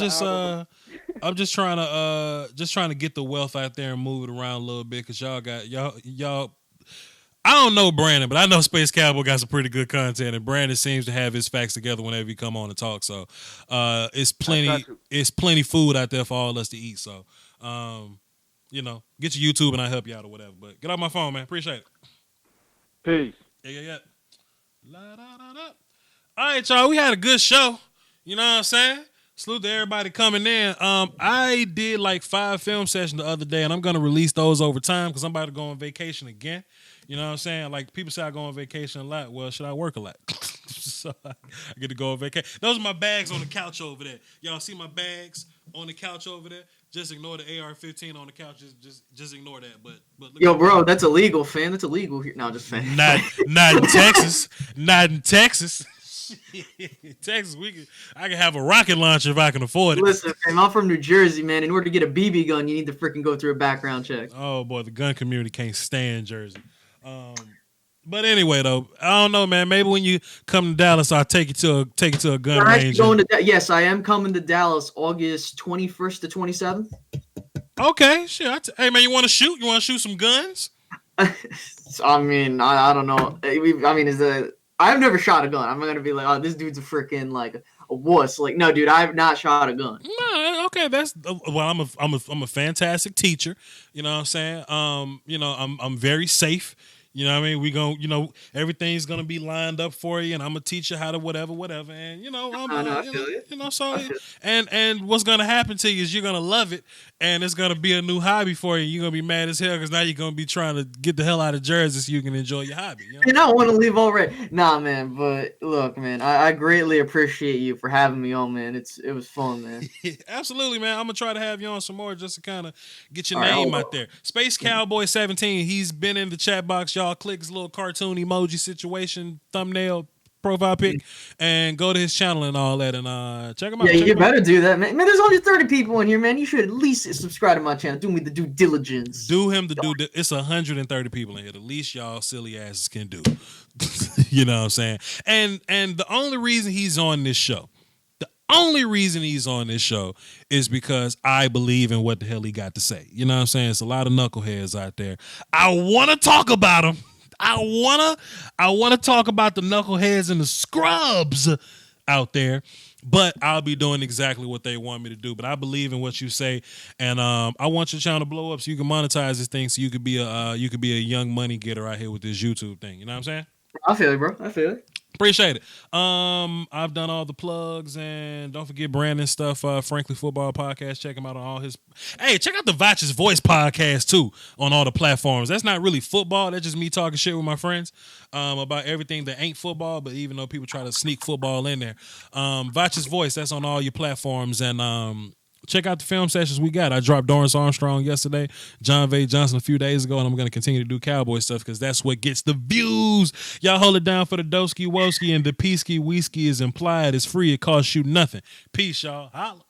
just trying to get the wealth out there and move it around a little bit because y'all. I don't know Brandon, but I know Space Cowboy got some pretty good content, and Brandon seems to have his facts together whenever he come on and talk. So it's plenty food out there for all of us to eat. So get your YouTube and I'll help you out or whatever. But get off my phone, man. Appreciate it. Peace. Yeah. La, da, da, da. All right, y'all. We had a good show. You know what I'm saying? Salute to everybody coming in. I did like 5 film sessions the other day, and I'm gonna release those over time because I'm about to go on vacation again. You know what I'm saying? Like people say I go on vacation a lot. Well, should I work a lot? So I get to go on vacation. Those are my bags on the couch over there. Y'all see my bags on the couch over there? Just ignore the AR-15 on the couch. Just ignore that. But yo, bro, that's illegal, fam. That's illegal here. No, just saying. Not in Texas. Not in Texas. Texas, I can have a rocket launcher if I can afford it. Listen, fam, I'm from New Jersey, man. In order to get a BB gun, you need to freaking go through a background check. Oh boy, the gun community can't stand Jersey. But anyway, though, I don't know, man. Maybe when you come to Dallas, I'll take you to a gun range. Yes, I am coming to Dallas August 21st to 27th. Okay, sure. Hey, man, you want to shoot? You want to shoot some guns? I mean, I don't know. I've never shot a gun. I'm not gonna be like, oh, this dude's a freaking like a wuss. Like, no, dude, I've not shot a gun. No, okay, that's well. I'm a fantastic teacher. You know what I'm saying? I'm very safe. You know what I mean? We gon' everything's gonna be lined up for you, and I'm gonna teach you how to whatever, and and what's gonna happen to you is you're gonna love it, and it's gonna be a new hobby for you. You're gonna be mad as hell because now you're gonna be trying to get the hell out of Jersey so you can enjoy your hobby. You know? And I want to leave already. Nah, man, but look, man, I greatly appreciate you for having me on, man. It was fun, man. Absolutely, man. I'm gonna try to have you on some more just to kind of get your name out there. Space Cowboy 17. He's been in the chat box. Y'all click his little cartoon emoji situation thumbnail profile pic and go to his channel and all that and check him out. Yeah, you better do that, man. Man, there's only 30 people in here, man. You should at least subscribe to my channel. Do me the due diligence. It's 130 people in here. The least y'all silly asses can do. You know what I'm saying? And the only reason he's on this show is because I believe in what the hell he got to say. You know what I'm saying? It's a lot of knuckleheads out there. I want to talk about them. I want to talk about the knuckleheads and the scrubs out there, but I'll be doing exactly what they want me to do. But I believe in what you say, and I want your channel to blow up so you can monetize this thing, so you could be a young money getter out here with this YouTube thing. You know what I'm saying? I feel it, bro. I feel it. Appreciate it. I've done all the plugs, and don't forget Brandon's stuff. Frankly Football Podcast. Check him out on all his. Hey, check out the Voch's Voice podcast too on all the platforms. That's not really football. That's just me talking shit with my friends about everything that ain't football. But even though people try to sneak football in there, Voch's Voice. That's on all your platforms, and check out the film sessions we got. I dropped Dorrance Armstrong yesterday, John V. Johnson a few days ago, and I'm going to continue to do Cowboy stuff because that's what gets the views. Y'all hold it down for the Doski Woski, and the Peasky Whiskey is implied. It's free. It costs you nothing. Peace, y'all. Holla.